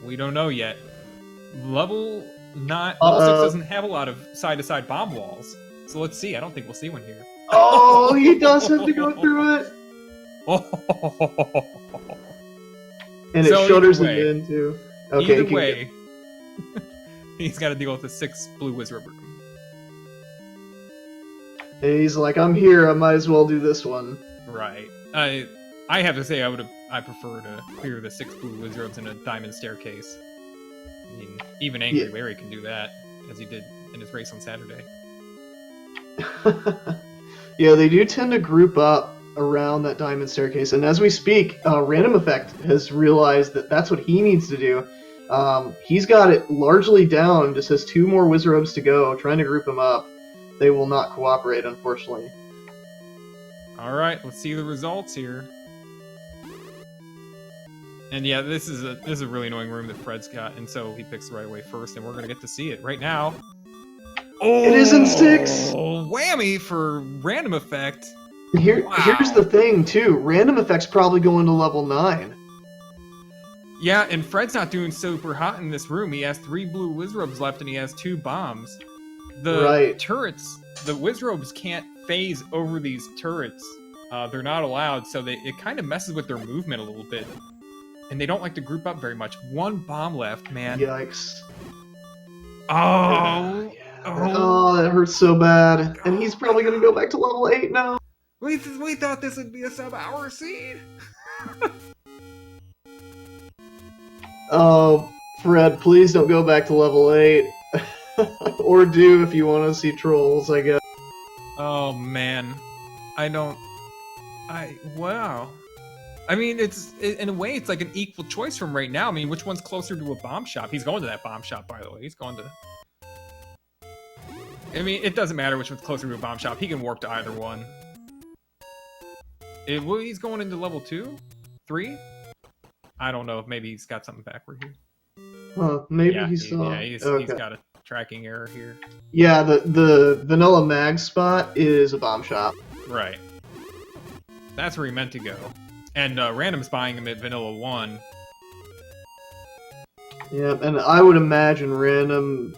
We don't know yet. Level 6 doesn't have a lot of side-to-side bomb walls. So let's see. I don't think we'll see one here. Oh, he does have to go through it, and it So shutters either him way- into. Okay, Either he can way, he's got to deal with the 6 blue wizard room. And he's like, I'm here, I might as well do this one. Right. I have to say I prefer to clear the 6 blue wizards in a diamond staircase. I mean, even Angry Yeah. Larry can do that, as he did in his race on Saturday. Yeah, they do tend to group up around that diamond staircase, and as we speak, RandomEffekt has realized that that's what he needs to do. He's got it largely down, just has 2 more wizards to go, trying to group them up. They will not cooperate, unfortunately. All right, let's see the results here. And yeah, this is a really annoying room that Fred's got, and so he picks the right way first, and we're gonna get to see it right now. Oh, It is in 6! Whammy for RandomEffekt. Here's the thing, too. RandomEffekt's probably going to level 9. Yeah, and Fred's not doing super hot in this room. He has 3 blue wizrobes left, and he has 2 bombs. The Right. turrets, the wizrobes can't phase over these turrets. They're not allowed, so it kind of messes with their movement a little bit. And they don't like to group up very much. 1 bomb left, man. Yikes. Oh, Oh, that hurts so bad. And he's probably going to go back to level 8 now. we thought this would be a sub-hour seed. Oh, Fred, please don't go back to level 8. Or do if you want to see trolls, I guess. Oh man, wow. I mean, in a way, it's like an equal choice from right now. I mean, which one's closer to a bomb shop? He's going to that bomb shop, by the way. He's going to. I mean, it doesn't matter which one's closer to a bomb shop. He can warp to either one. He's going into level 2, 3. I don't know if maybe he's got something backward here. Huh, maybe Yeah, he's he's got a tracking error here. Yeah, the vanilla mag spot is a bomb shop. Right. That's where he meant to go. And Random's buying him at Vanilla 1. Yeah, and I would imagine Random,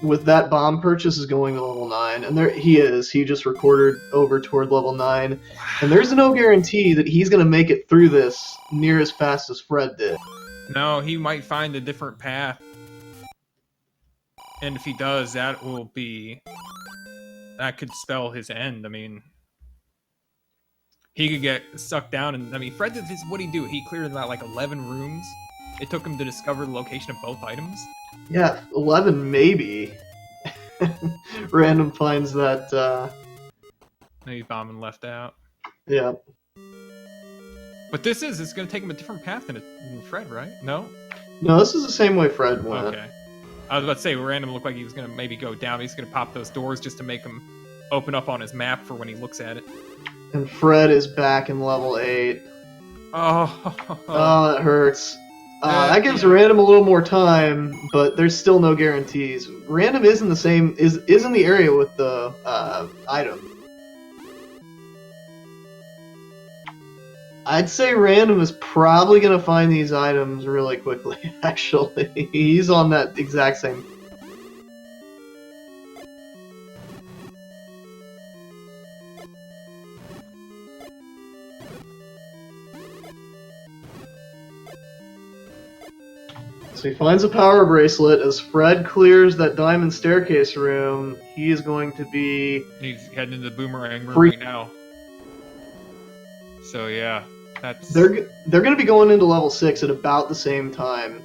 with that bomb purchase, is going to level 9. And there he is. He just recorded over toward level 9. And there's no guarantee that he's going to make it through this near as fast as Fred did. No, he might find a different path. And if he does, that could spell his end. I mean, he could get sucked down, and I mean, Fred did this. What'd he do? He cleared about like 11 rooms. It took him to discover the location of both items. Yeah, 11 maybe. Random finds that, Maybe bombing left out. yeah. But it's going to take him a different path than Fred, right? No? No, this is the same way Fred went. Okay. I was about to say, Random looked like he was going to maybe go down. He's going to pop those doors just to make him open up on his map for when he looks at it. And Fred is back in level 8. Oh, Oh, that hurts. That gives Random a little more time, but there's still no guarantees. Random is in the area with the item. I'd say Random is probably gonna find these items really quickly. Actually, he's on that exact same. So he finds a power bracelet. As Fred clears that diamond staircase room, he is going to be... He's heading into the boomerang room free. right now. So yeah, that's... They're going to be going into level 6 at about the same time.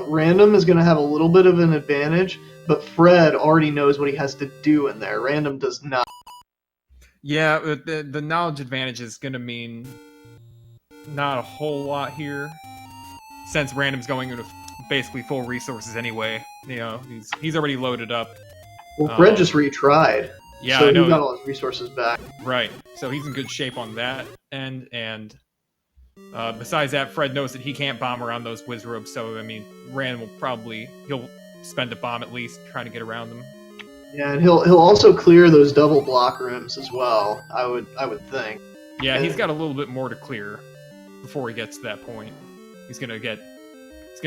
Random is going to have a little bit of an advantage, but Fred already knows what he has to do in there. Random does not. Yeah, the knowledge advantage is going to mean not a whole lot here, since Random's going into basically full resources anyway. You know, he's already loaded up. Well, Fred just retried. Yeah, so I know. He got all his resources back. Right. So he's in good shape on that end, and besides that, Fred knows that he can't bomb around those Wizrobes, so, I mean, Random he'll spend a bomb at least trying to get around them. Yeah, and he'll also clear those double block rooms as well, I would think. Yeah, he's got a little bit more to clear before he gets to that point. He's gonna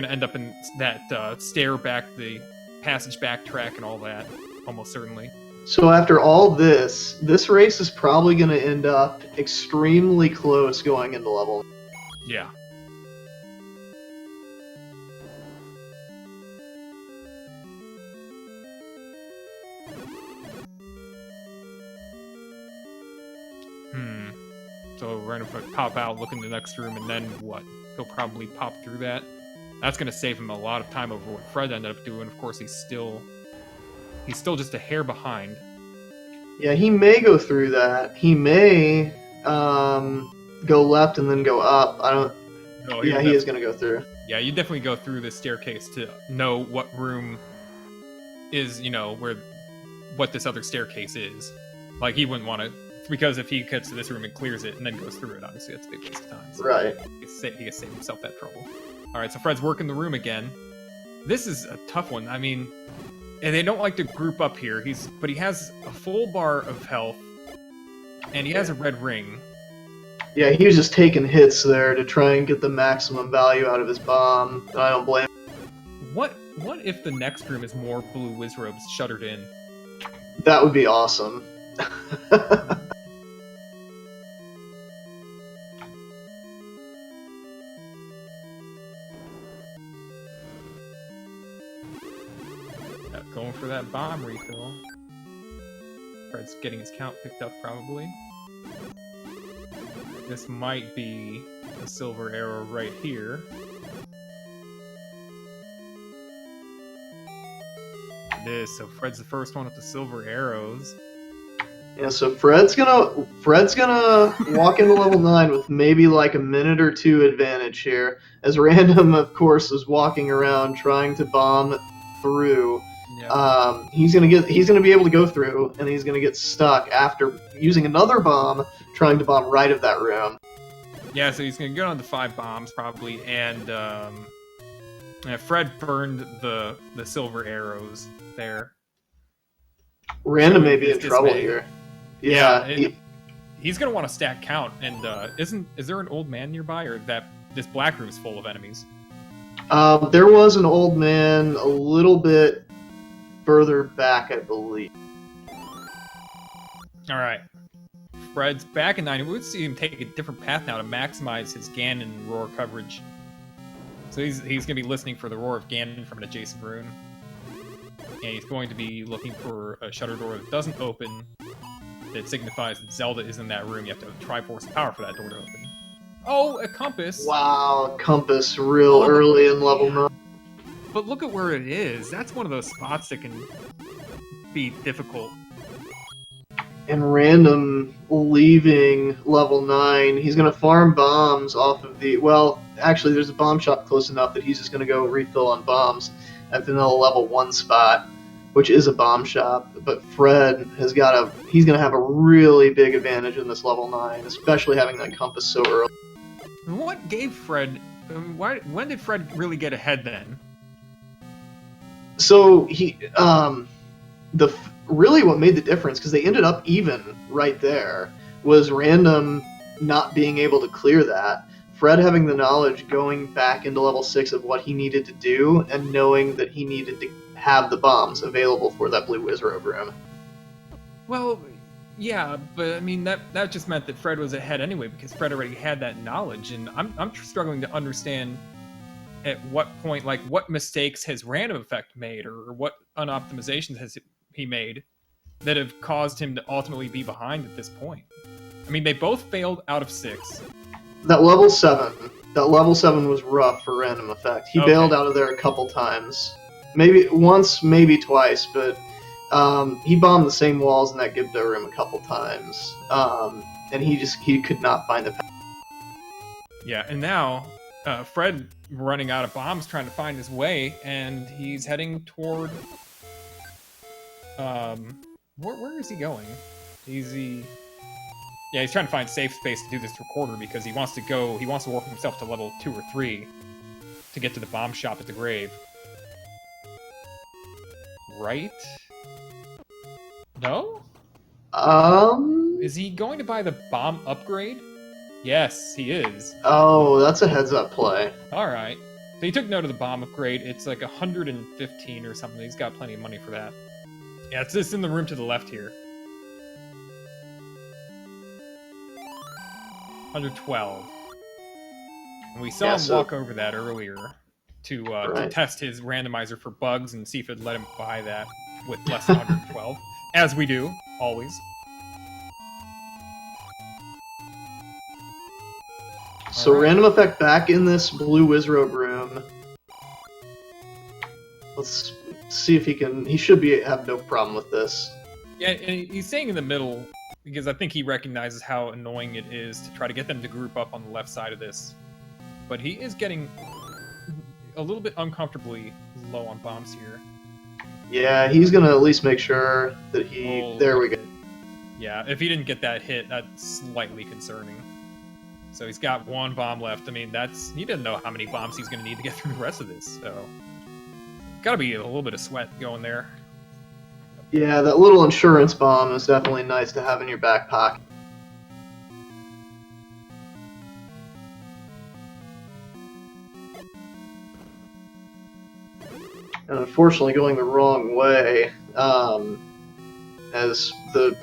end up in that the passage backtrack and all that, almost certainly. So after all this race is probably going to end up extremely close going into level. Yeah. So RandomEffekt pop out, look in the next room, and then what? He'll probably pop through that. That's going to save him a lot of time over what Fred ended up doing. Of course, he's still just a hair behind. Yeah, he may go through that. He may go left and then go up. I don't... No, yeah, he is going to go through. Yeah, you definitely go through the staircase to know what room is, what this other staircase is. Like, he wouldn't want to... Because if he gets to this room and clears it and then goes through it, obviously that's a big waste of time. So right. He can save himself that trouble. Alright, so Fred's working the room again. This is a tough one. I mean, and they don't like to group up here. But he has a full bar of health, and he has a red ring. Yeah, he was just taking hits there to try and get the maximum value out of his bomb. I don't blame him. What if the next room is more blue Wizrobes shuttered in? That would be awesome. Going for that bomb refill. Fred's getting his count picked up, probably. This might be a silver arrow right here. It is, so Fred's the first one with the silver arrows. Yeah, so Fred's gonna walk into level 9 with maybe like a minute or two advantage here, as Random, of course, is walking around trying to bomb through. Yeah. He's gonna be able to go through, and he's gonna get stuck after using another bomb, trying to bomb right of that room. Yeah, so he's gonna go on to 5 bombs probably, and Fred burned the silver arrows there. Random may be in trouble here. Yeah, he's gonna want to stack count, and is there an old man nearby, or that this black room's full of enemies? There was an old man a little bit further back, I believe. Alright. Fred's back in 9. We would see him take a different path now to maximize his Ganon roar coverage. So he's going to be listening for the roar of Ganon from an adjacent room. And he's going to be looking for a shutter door that doesn't open, that signifies that Zelda is in that room. You have to have Triforce power for that door to open. Oh, a compass! Wow, compass real early in level 9. But look at where it is. That's one of those spots that can be difficult. And Random leaving level 9, he's going to farm bombs off of the... Well, actually, there's a bomb shop close enough that he's just going to go refill on bombs at the level 1 spot, which is a bomb shop. But Fred he's going to have a really big advantage in this level 9, especially having that compass so early. What gave Fred... when did Fred really get ahead then? So he, really what made the difference, because they ended up even right there, was Random not being able to clear that. Fred having the knowledge going back into level 6 of what he needed to do, and knowing that he needed to have the bombs available for that blue Wizrobe room. Well, yeah, but I mean that just meant that Fred was ahead anyway, because Fred already had that knowledge, and I'm struggling to understand at what point, like, what mistakes has RandomEffekt made, or what unoptimizations has he made that have caused him to ultimately be behind at this point. I mean, they both failed out of 6. That level 7 was rough for RandomEffekt. He bailed out of there a couple times. Maybe once, maybe twice, but he bombed the same walls in that Gibdo room a couple times. And he could not find the path. Yeah, and now Fred running out of bombs, trying to find his way, and he's heading toward. Where is he going? Yeah, he's trying to find safe space to do this recorder because he wants to work himself to level 2 or 3 to get to the bomb shop at the grave. Right? No? Is he going to buy the bomb upgrade? Yes, he is. Oh, that's a heads-up play. Alright. So he took note of the bomb upgrade. It's like 115 or something. He's got plenty of money for that. Yeah, it's just in the room to the left here. 112. And we saw him walk over that earlier to test his randomizer for bugs and see if it'd let him buy that with less than 112. As we do, always. So RandomEffekt back in this blue Wizrobe room. Let's see if he should have no problem with this. Yeah, and he's staying in the middle because I think he recognizes how annoying it is to try to get them to group up on the left side of this. But he is getting a little bit uncomfortably low on bombs here. Yeah, he's gonna at least make sure that there we go. Yeah, if he didn't get that hit, that's slightly concerning. So he's got 1 bomb left. I mean, he doesn't know how many bombs he's gonna need to get through the rest of this, so gotta be a little bit of sweat going there. Yeah, that little insurance bomb is definitely nice to have in your back pocket. And unfortunately going the wrong way, as the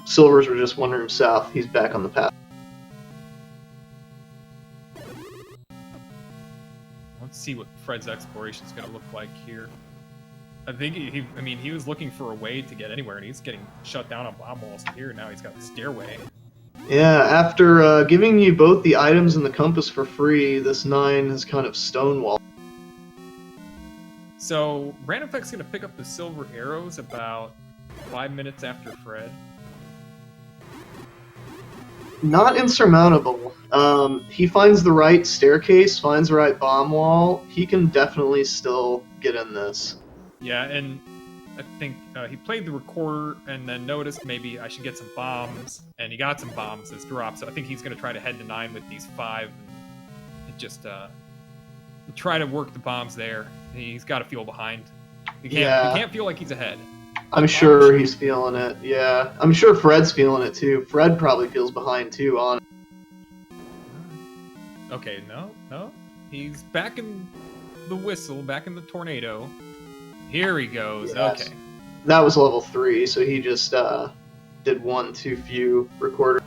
Silvers were just 1 room south. He's back on the path. Let's see what Fred's exploration is going to look like here. I think he was looking for a way to get anywhere, and he's getting shut down on bomb walls here. Now he's got the stairway. Yeah, after giving you both the items and the compass for free, this 9 has kind of stonewalled. So RandomEffekt's going to pick up the silver arrows about 5 minutes after Fred. Not insurmountable. He finds the right staircase, finds the right bomb wall. He can definitely still get in this. Yeah, and I think he played the recorder and then noticed maybe I should get some bombs, and he got some bombs as drops. So I think he's going to try to head to 9 with these 5 and just try to work the bombs there. He's got to feel behind. He can't feel like he's ahead. I'm sure he's feeling it, yeah. I'm sure Fred's feeling it too. Fred probably feels behind too on it. Okay, no. He's back in the whistle, back in the tornado. Here he goes, yes. Okay. That was level 3, so he just did 1 too few recorder.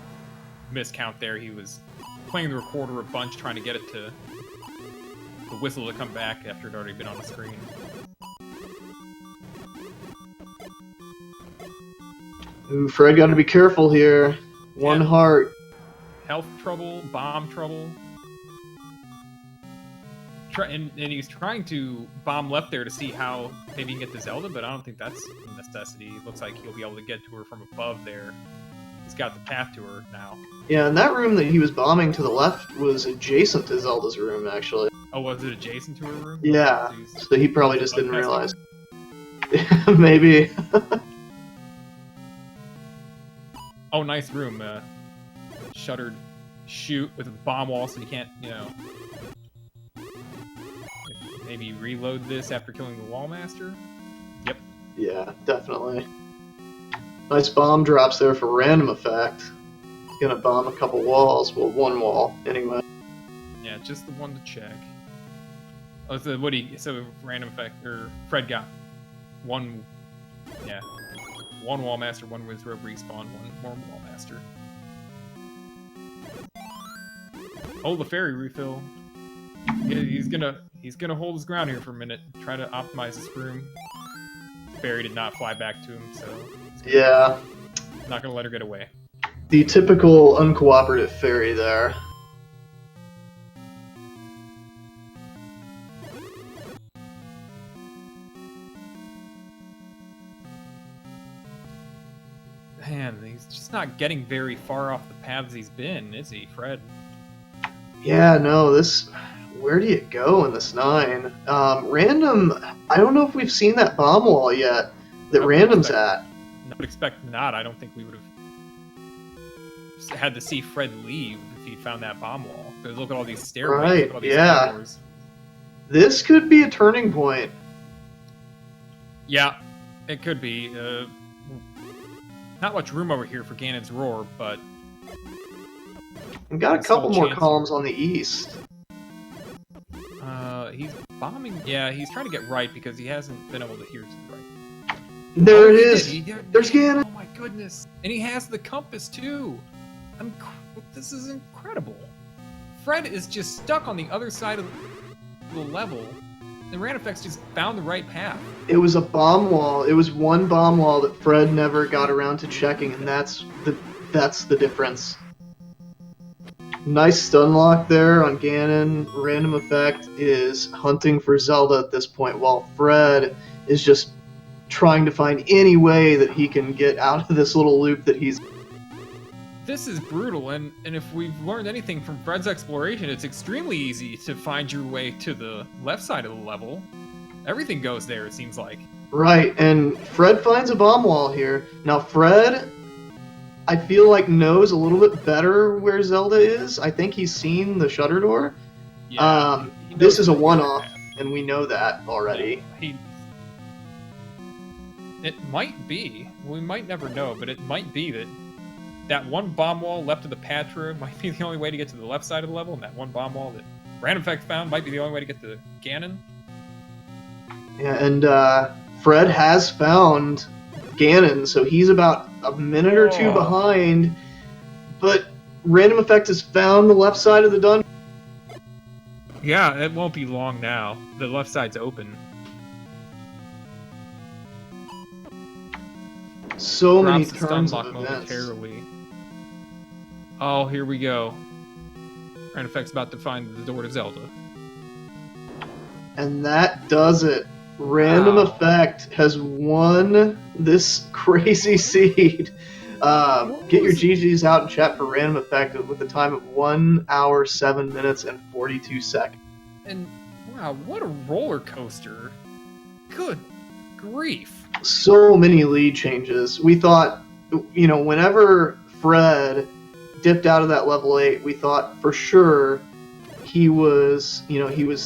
Miscount there, he was playing the recorder a bunch, trying to get it to the whistle to come back after it had already been on the screen. Ooh, Fred got to be careful here. One heart. Health trouble, bomb trouble. And he's trying to bomb left there to see how maybe he can get to Zelda, but I don't think that's a necessity. It looks like he'll be able to get to her from above there. He's got the path to her now. Yeah, and that room that he was bombing to the left was adjacent to Zelda's room, actually. Oh, was it adjacent to her room? Yeah, so he probably just didn't realize. Maybe. Oh, nice room. Shuttered chute with a bomb wall, so you can't, maybe reload this after killing the Wallmaster? Yep. Yeah, definitely. Nice bomb drops there for RandomEffekt. He's gonna bomb a couple walls. Well, 1 wall, anyway. Yeah, just the one to check. Oh, so so RandomEffekt, or Fred got 1, 1 Wallmaster, 1 Wizrobe respawn, 1 more Wallmaster. Oh, the fairy refill. Yeah, he's gonna hold his ground here for a minute, try to optimize this room. Fairy did not fly back to him, so Yeah, not gonna let her get away. the typical uncooperative fairy there. Man, he's just not getting very far off the paths he's been, is he, Fred? Yeah, no, this. Where do you go in this 9? Random. I don't know if we've seen that bomb wall yet that Random's at. I would expect not. I don't think we would have had to see Fred leave if he found that bomb wall. Because look at all these stairways. Right, Look at all these yeah. corridors. This could be a turning point. Yeah, it could be. Not much room over here for Ganon's Roar, but We've got a couple more columns on the east. He's bombing. Yeah, he's trying to get right because he hasn't been able to hear to the right. There it is. There's Ganon. Oh my goodness! And he has the compass too. This is incredible. Fred is just stuck on the other side of the level, and RandomEffekt just found the right path. It was a bomb wall. It was one bomb wall that Fred never got around to checking, and that's the difference. Nice stun lock there on Ganon. RandomEffekt is hunting for Zelda at this point, while Fred is just trying to find any way that he can get out of this little loop that he's. This is brutal, and if we've learned anything from Fred's exploration, it's extremely easy to find your way to the left side of the level. Everything goes there, it seems like. Right, and Fred finds a bomb wall here. Now, Fred, I feel like, knows a little bit better where Zelda is. I think he's seen the shutter door. Yeah, this is a one-off, and we know that already. It might be. We might never know, but it might be that one bomb wall left of the Patra might be the only way to get to the left side of the level, and that one bomb wall that RandomEffekt found might be the only way to get to Ganon. Yeah, and Fred has found Ganon, so he's about a minute or two behind, but RandomEffekt has found the left side of the dungeon. Yeah, it won't be long now. The left side's open. So many turns of events. Momentarily. Oh, here we go. RandomEffekt's about to find the door to Zelda. And that does it. RandomEffekt has won this crazy seed. Get your GGs out in chat for RandomEffekt with a time of 1 hour, 7 minutes, and 42 seconds. And wow, what a roller coaster. Good grief. So many lead changes. We thought, whenever Fred dipped out of that level 8, we thought for sure he was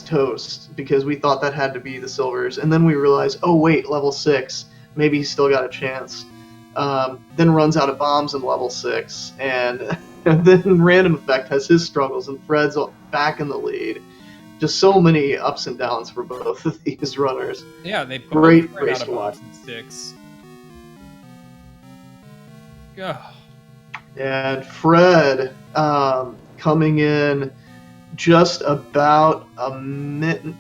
toast, because we thought that had to be the silvers. And then we realized, oh wait, level 6, maybe he's still got a chance. Then runs out of bombs in level 6, and then RandomEffekt has his struggles, and Fred's back in the lead. Just so many ups and downs for both of these runners. Yeah, they both great ran race out to of watch. bombs in 6. Ugh. And Fred coming in just about a minute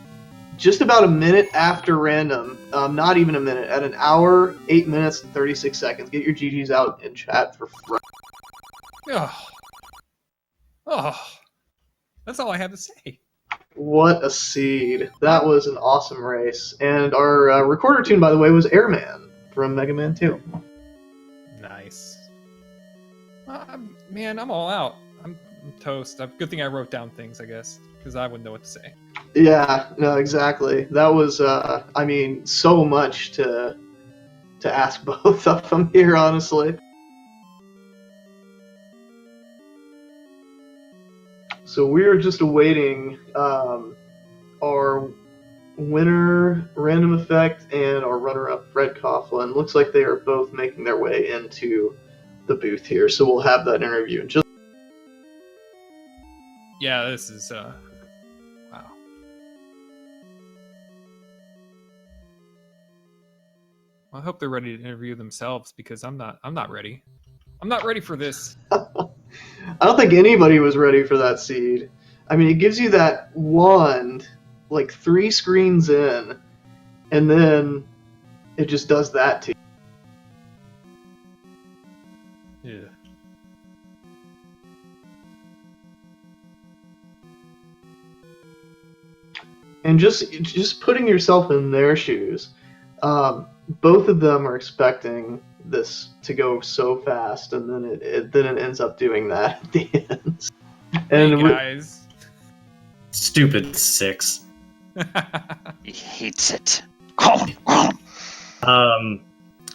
after Random, not even a minute, at 1 hour, 8 minutes, and 36 seconds. Get your GGs out in chat for Fred. Oh, that's all I have to say. What a seed. That was an awesome race. And our recorder tune, by the way, was Airman from Mega Man 2. Nice. Man, I'm all out. I'm toast. Good thing I wrote down things, I guess, because I wouldn't know what to say. Yeah, no, exactly. That was, so much to ask both of them here, honestly. So we're just awaiting our winner, RandomEffekt, and our runner-up, Fred Coughlin. Looks like they are both making their way into the booth here, so we'll have that interview in just. Yeah, this is wow. Well, I hope they're ready to interview themselves, because I'm not ready. I'm not ready for this. I don't think anybody was ready for that seed. I mean, it gives you that wand like 3 screens in, and then it just does that to you. Yeah. And just putting yourself in their shoes, both of them are expecting this to go so fast, and then it ends up doing that at the end. Hey And guys. Stupid 6. He hates it.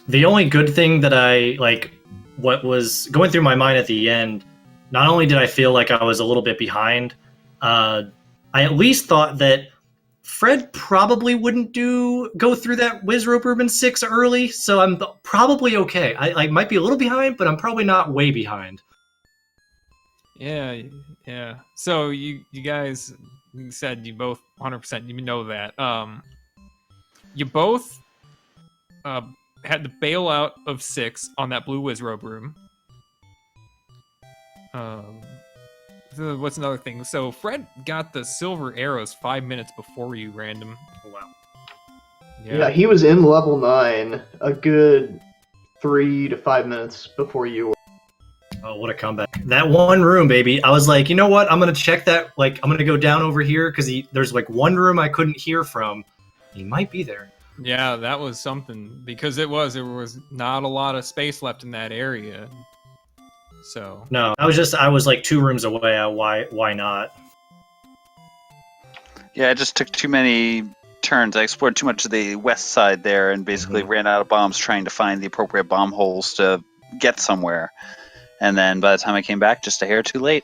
The only good thing that I like, what was going through my mind at the end, not only did I feel like I was a little bit behind, I at least thought that Fred probably wouldn't go through that Wizrope Urban 6 early, so I'm probably okay. I might be a little behind, but I'm probably not way behind. Yeah. So you guys, you said you both 100%. You know that. You both had the bailout of 6 on that blue Wizrobe room. So what's another thing? So Fred got the silver arrows 5 minutes before you, Random. Wow. yeah, he was in level 9 a good 3 to 5 minutes before you were. Oh, what a comeback. That one room, baby. I was like, you know what? I'm going to check that. Like, I'm going to go down over here because there's like one room I couldn't hear from. He might be there. Yeah, that was something because there was not a lot of space left in that area. So No, I was like 2 rooms away. Why not? Yeah, I just took too many turns. I explored too much of the west side there and basically ran out of bombs trying to find the appropriate bomb holes to get somewhere. And then by the time I came back, just a hair too late.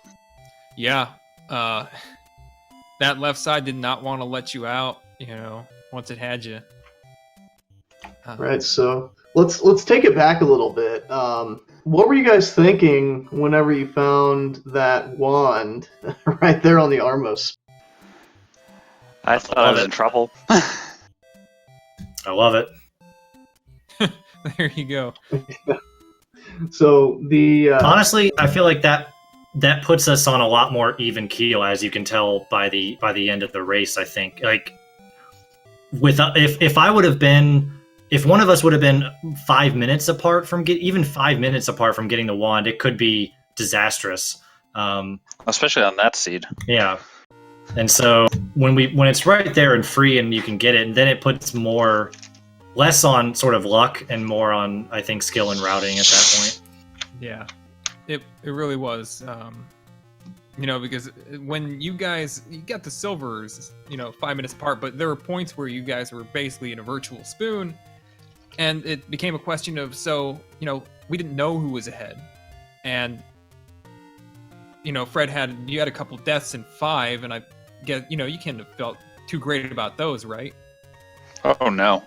yeah, that left side did not want to let you out. Once it had you. Right, so let's take it back a little bit. What were you guys thinking whenever you found that wand right there on the Armos? I thought I was in trouble. I love it. There you go. So Honestly, I feel like that puts us on a lot more even keel, as you can tell by the end of the race. I think like if one of us would have been 5 minutes apart from even 5 minutes apart from getting the wand, it could be disastrous. Especially on that seed. Yeah. And so when it's right there and free and you can get it, and then it puts less on sort of luck and more on, I think, skill and routing at that point. Yeah, it really was. Because when you got the silvers, 5 minutes apart, but there were points where you guys were basically in a virtual spoon, and it became a question of, we didn't know who was ahead, and Fred had a couple deaths in 5, and I guess you can't have felt too great about those, right? Oh no!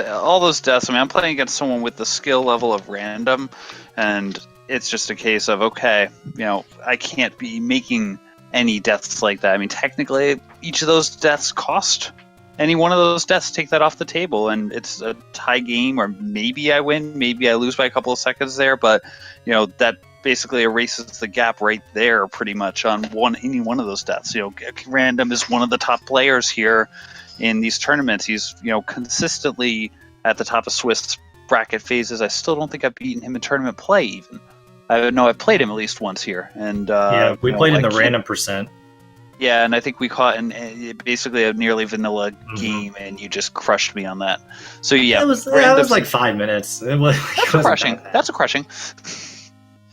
All those deaths. I mean, I'm playing against someone with the skill level of random, and it's just a case of okay, I can't be making any deaths like that. I mean, technically, each of those deaths cost any one of those deaths. Take that off the table, and it's a tie game, or maybe I win, maybe I lose by a couple of seconds there, but that basically erases the gap right there, pretty much on any one of those deaths. Random is one of the top players here in these tournaments. He's consistently at the top of Swiss bracket phases. I still don't think I've beaten him in tournament play even. I know I've played him at least once here, and yeah, we played in the random percent. Yeah, and I think we caught in basically a nearly vanilla game, and you just crushed me on that. So yeah, it was like 5 minutes. That's crushing. That's a crushing.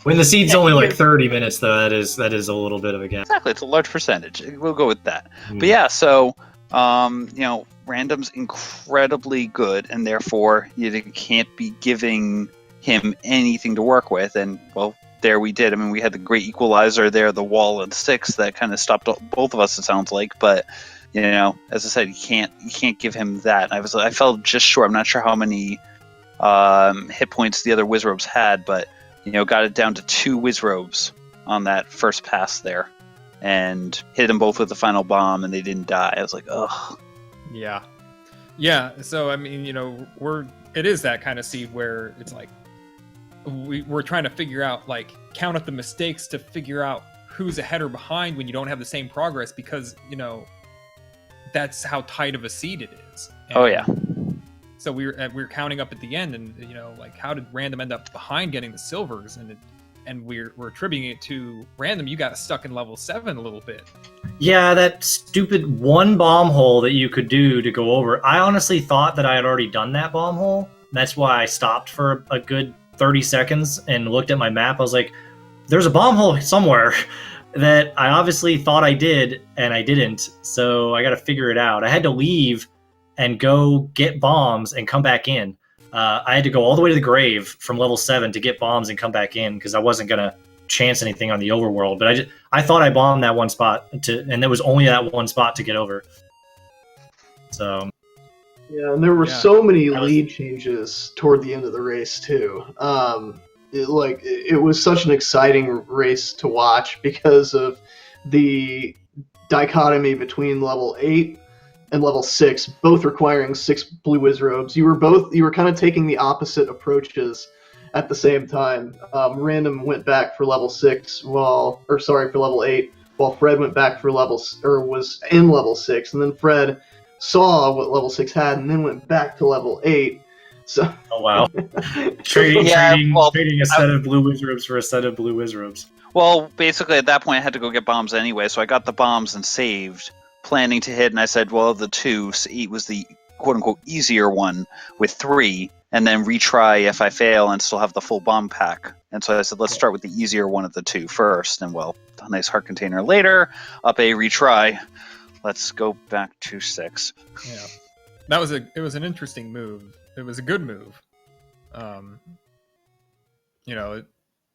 When the seed's only like 30 minutes, though, that is a little bit of a gap. Exactly, it's a large percentage. We'll go with that. But yeah, so Random's incredibly good, and therefore you can't be giving him anything to work with. And well, there we did. I mean, we had the great equalizer there, the wall and 6 that kind of stopped both of us. It sounds like, but as I said, you can't give him that. I felt just short. I'm not sure how many hit points the other Wizrobes had, but got it down to 2 Wizrobes on that first pass there, and hit them both with the final bomb, and they didn't die. I was like, ugh. Yeah. So I mean, it is that kind of seed where it's like we're trying to figure out, like, count up the mistakes to figure out who's ahead or behind when you don't have the same progress because, that's how tight of a seed it is. Oh, yeah. So we were counting up at the end, and like, how did Random end up behind getting the silvers? And we're attributing it to Random. You got stuck in level 7 a little bit. Yeah, that stupid one bomb hole that you could do to go over. I honestly thought that I had already done that bomb hole. That's why I stopped for a good 30 seconds and looked at my map. I was like, there's a bomb hole somewhere that I obviously thought I did, and I didn't. So I got to figure it out. I had to leave and go get bombs and come back in. I had to go all the way to the grave from level 7 to get bombs and come back in because I wasn't going to chance anything on the overworld. But I thought I bombed that one spot, and there was only that one spot to get over. So... Yeah, and there were so many lead changes toward the end of the race, too. It was such an exciting race to watch because of the dichotomy between level 8 and level 6, both requiring 6 blue whiz robes. You were kind of taking the opposite approaches at the same time. Random went back for level 6 for level 8, while Fred went back for was in level 6, and then Fred saw what level 6 had and then went back to level 8. So oh wow. trading a set of blue whiz robes for a set of blue whiz robes. Well, basically at that point I had to go get bombs anyway, so I got the bombs and saved, planning to hit, and I said, well, of the 2, 8 was the quote-unquote easier one with 3, and then retry if I fail and still have the full bomb pack. And so I said, let's start with the easier one of the 2 first, and well, a nice heart container later, up a retry. Let's go back to 6. Yeah, it was an interesting move. It was a good move.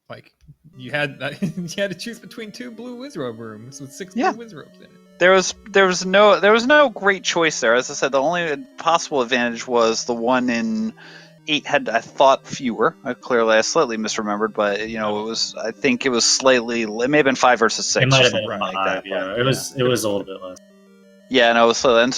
Like you had to choose between 2 blue wizrobe rooms with 6 blue wizrobes in it. There was no great choice there. As I said, the only possible advantage was the one in 8 had, I thought, fewer. I slightly misremembered, but I think it was slightly. It may have been 5 versus 6. It might have been been like 5. that. Yeah, it was a little bit less. Yeah, no, so it's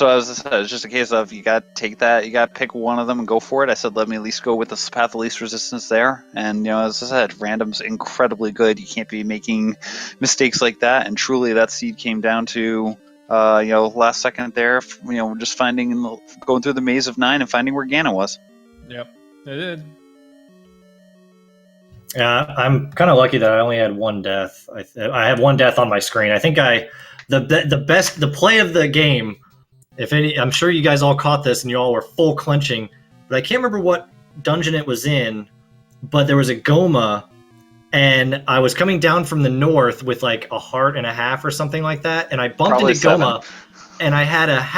just a case of you got to take that, you got to pick one of them and go for it. I said, let me at least go with the path of least resistance there. And, as I said, Random's incredibly good. You can't be making mistakes like that. And truly, that seed came down to, last second there, just going through the maze of 9 and finding where Ganon was. Yep, it did. Yeah, I'm kind of lucky that I only had 1 death. I have 1 death on my screen. I think the play of the game, I'm sure you guys all caught this and you all were full clenching, but I can't remember what dungeon it was in, but there was a Goma, and I was coming down from the north with like a heart and a half or something like that, and I bumped into Goma, and I had I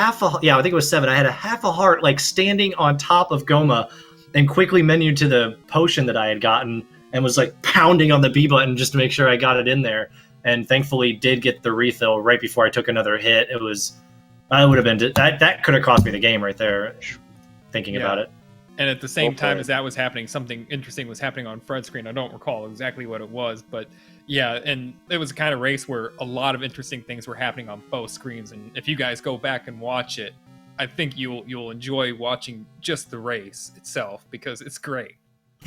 think it was 7. I had a half a heart like standing on top of Goma, and quickly menued to the potion that I had gotten, and was like pounding on the B button just to make sure I got it in there. And thankfully did get the refill right before I took another hit. That could have cost me the game right there, thinking about it. And at the same time as that was happening, something interesting was happening on Fred's screen. I don't recall exactly what it was, but yeah, and it was a kind of race where a lot of interesting things were happening on both screens. And if you guys go back and watch it, I think you'll enjoy watching just the race itself because it's great.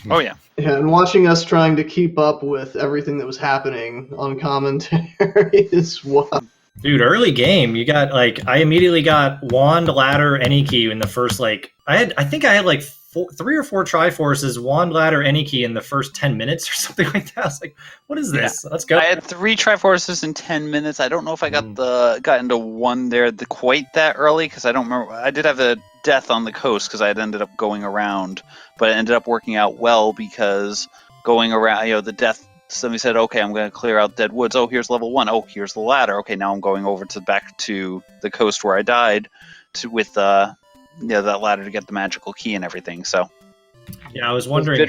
Oh yeah. Yeah, and watching us trying to keep up with everything that was happening on commentary is wild. Dude, early game, you got I immediately got wand, ladder, any key in the first I think I had 3 or 4 Triforces, wand, ladder, any key in the first 10 minutes or something like that. I was like, what is this? Yeah. Let's go. I had 3 Triforces in 10 minutes. I don't know if I got into one there quite that early because I don't remember. I did have a death on the coast because I had ended up going around, but it ended up working out well because going around, the death. Somebody said, "Okay, I'm going to clear out dead woods. Oh, here's level 1. Oh, here's the ladder. Okay, now I'm going over back to the coast where I died, with that ladder to get the magical key and everything." So, yeah, I was wondering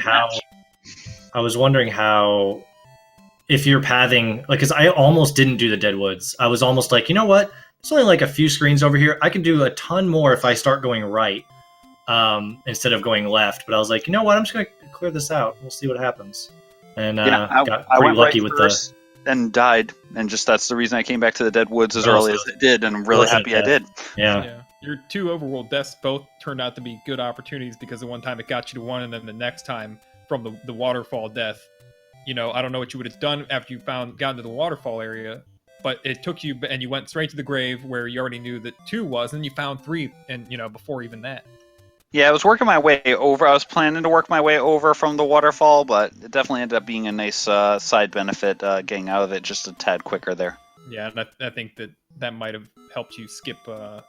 how, if you're pathing, because I almost didn't do the dead woods. I was almost like, you know what? It's only a few screens over here. I can do a ton more if I start going right, instead of going left. But I was like, you know what? I'm just going to clear this out. We'll see what happens. And got pretty lucky with this. And died, and that's the reason I came back to the dead woods as early as I did, and I'm really happy I did. Yeah. Your 2 overworld deaths both turned out to be good opportunities because the one time it got you to 1, and then the next time from the waterfall death, you know, I don't know what you would have done after you got into the waterfall area, but it took you, and you went straight to the grave where you already knew that 2 was, and you found 3, and you know, before even that. Yeah, I was working my way over. I was planning to work my way over from the waterfall, but it definitely ended up being a nice side benefit getting out of it just a tad quicker there. Yeah, and I think that might have helped you skip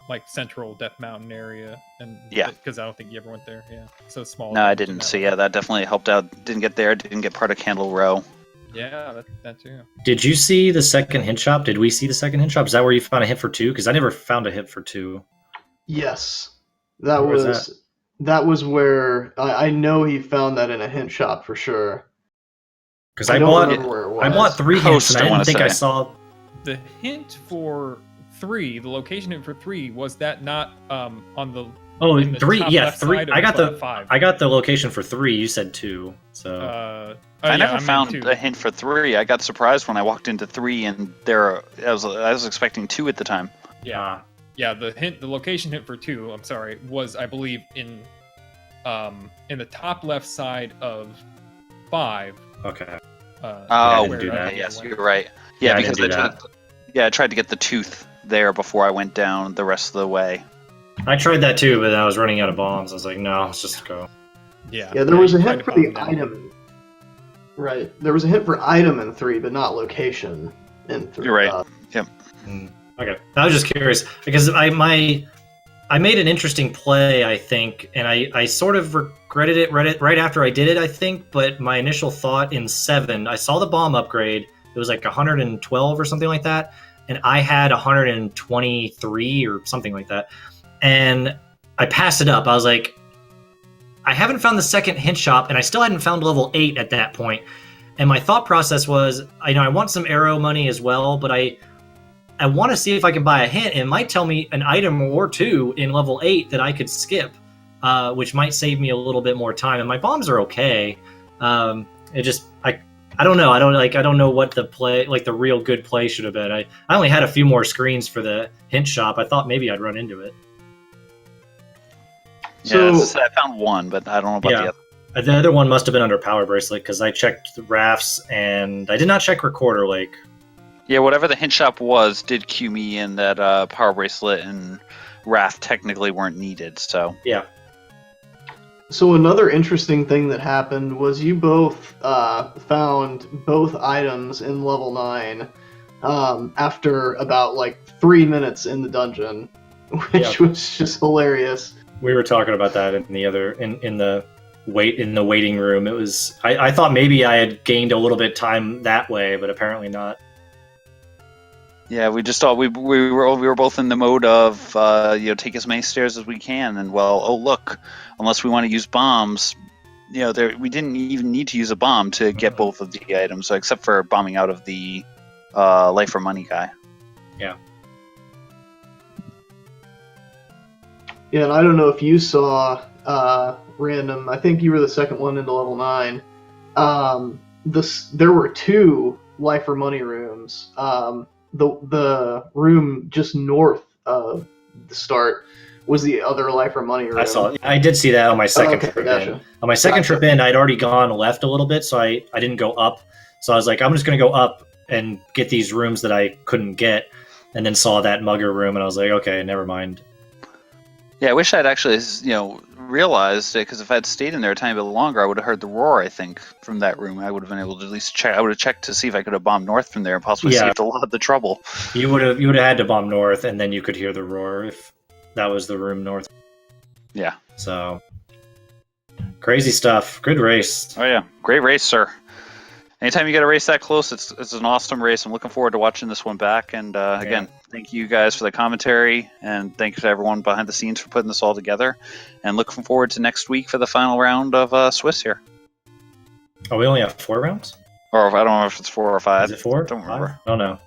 like Central Death Mountain area, and Yeah, because I don't think you ever went there. Yeah, so small. no, I didn't. So yeah, that definitely helped out. Didn't get there. Didn't get part of Candle Row. Yeah, that too. Did you see the second hint shop? Did we see the second hint shop? Is that where you found a hint for 2? Because I never found a hint for 2. Yes, that Where was was that was where I know he found that in a hint shop for sure. Because I I don't bought remember where it was. I bought 3 hints, Coast, and I I wanna didn't think I say. saw. The hint for 3, the location hint for 3, was that not on the Oh, in the 3. top Yeah, left 3. side of I got the 5? I got the location for 3. You said 2. So I never meant found 2. a hint for 3. I got surprised when I walked into 3, and I was expecting 2 at the time. Yeah, yeah. The location hint for 2, I'm sorry, was, I believe, in the top left side of 5. okay. Oh, didn't do that. yes, went. you're right. Yeah, Yeah, I because didn't do that. I tried to get the tooth there before I went down the rest of the way. I tried that too, but I was running out of bombs. I was like, no, let's just go. Yeah. Yeah, there was a you hint tried for to the pop them down. item. Right, there was a hint for item in 3, but not location in 3. You're right. Okay, I was just curious because I made an interesting play, I think, and I sort of regretted it right after I did it, I think. But my initial thought in 7, I saw the bomb upgrade. It was like 112 or something like that, and I had 123 or something like that, and I passed it up. I was like, I haven't found the second hint shop, and I still hadn't found level 8 at that point. And my thought process was, I want some arrow money as well, but I want to see if I can buy a hint. It might tell me an item or 2 in level 8 that I could skip, which might save me a little bit more time. And my bombs are okay. I don't know. I don't know what the play, like the real good play should have been. I only had a few more screens for the hint shop. I thought maybe I'd run into it. Yeah, So- I found 1, but I don't know about the other. The other one must have been under Power Bracelet because I checked the rafts and I did not check Recorder Lake. Yeah, whatever the hint shop was did cue me in that Power Bracelet and Raft technically weren't needed, so... Yeah. So another interesting thing that happened was you both found both items in level 9 after about like 3 minutes in the dungeon, which was just hilarious. We were talking about that in the waiting room. It was I thought maybe I had gained a little bit time that way, but apparently not. Yeah, we just thought we were both in the mode of take as many stairs as we can, and look, unless we want to use bombs, we didn't even need to use a bomb to get both of the items, except for bombing out of the life or money guy. Yeah. Yeah, and I don't know if you saw Random. I think you were the second one into level 9. There were 2 life or money rooms. The room just north of the start was the other life or money room. I did see that on my second trip gotcha. in. On my second trip in, I'd already gone left a little bit, so I didn't go up. So I was like, I'm just going to go up and get these rooms that I couldn't get, and then saw that mugger room, and I was like, okay, never mind. Yeah, I wish I'd actually, realized it, because if I'd stayed in there a tiny bit longer, I would have heard the roar, I think, from that room. I would have been able to at least check. I would have checked to see if I could have bombed north from there and possibly saved a lot of the trouble. You would have had to bomb north, and then you could hear the roar if that was the room north. Yeah. So, crazy stuff. Good race. Oh, yeah. Great race, sir. Anytime you get a race that close, it's an awesome race. I'm looking forward to watching this one back. And again, thank you guys for the commentary, and thank you to everyone behind the scenes for putting this all together. And looking forward to next week for the final round of Swiss here. Oh, we only have 4 rounds? Or I don't know if it's 4 or 5. Is it 4? Don't remember. I don't know.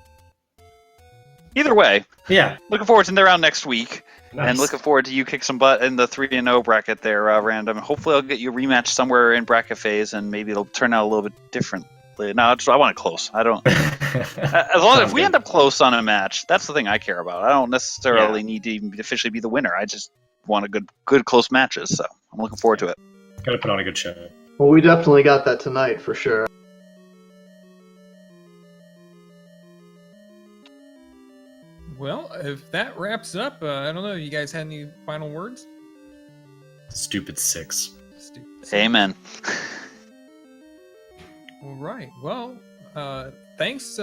Either way, Yeah. looking forward to the round next week. Nice. And looking forward to you kick some butt in the 3-0 bracket there, Random. Hopefully I'll get you a rematch somewhere in bracket phase, and maybe it'll turn out a little bit differently. No, I want it close. I don't. As long as if we end up close on a match, that's the thing I care about. I don't necessarily need to even officially be the winner. I just want a good close matches. So I'm looking forward to it. Gotta put on a good show. Well, we definitely got that tonight for sure. Well, if that wraps up, I don't know. You guys had any final words? Stupid 6. Stupid. Amen. All right. Well, thanks.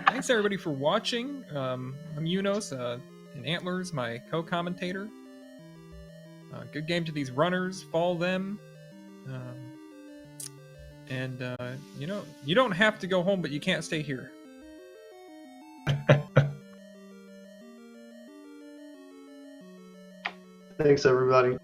Thanks everybody for watching. I'm Unos, and Antlers, my co-commentator. Good game to these runners. Follow them. And you know, you don't have to go home, but you can't stay here. Thanks, everybody.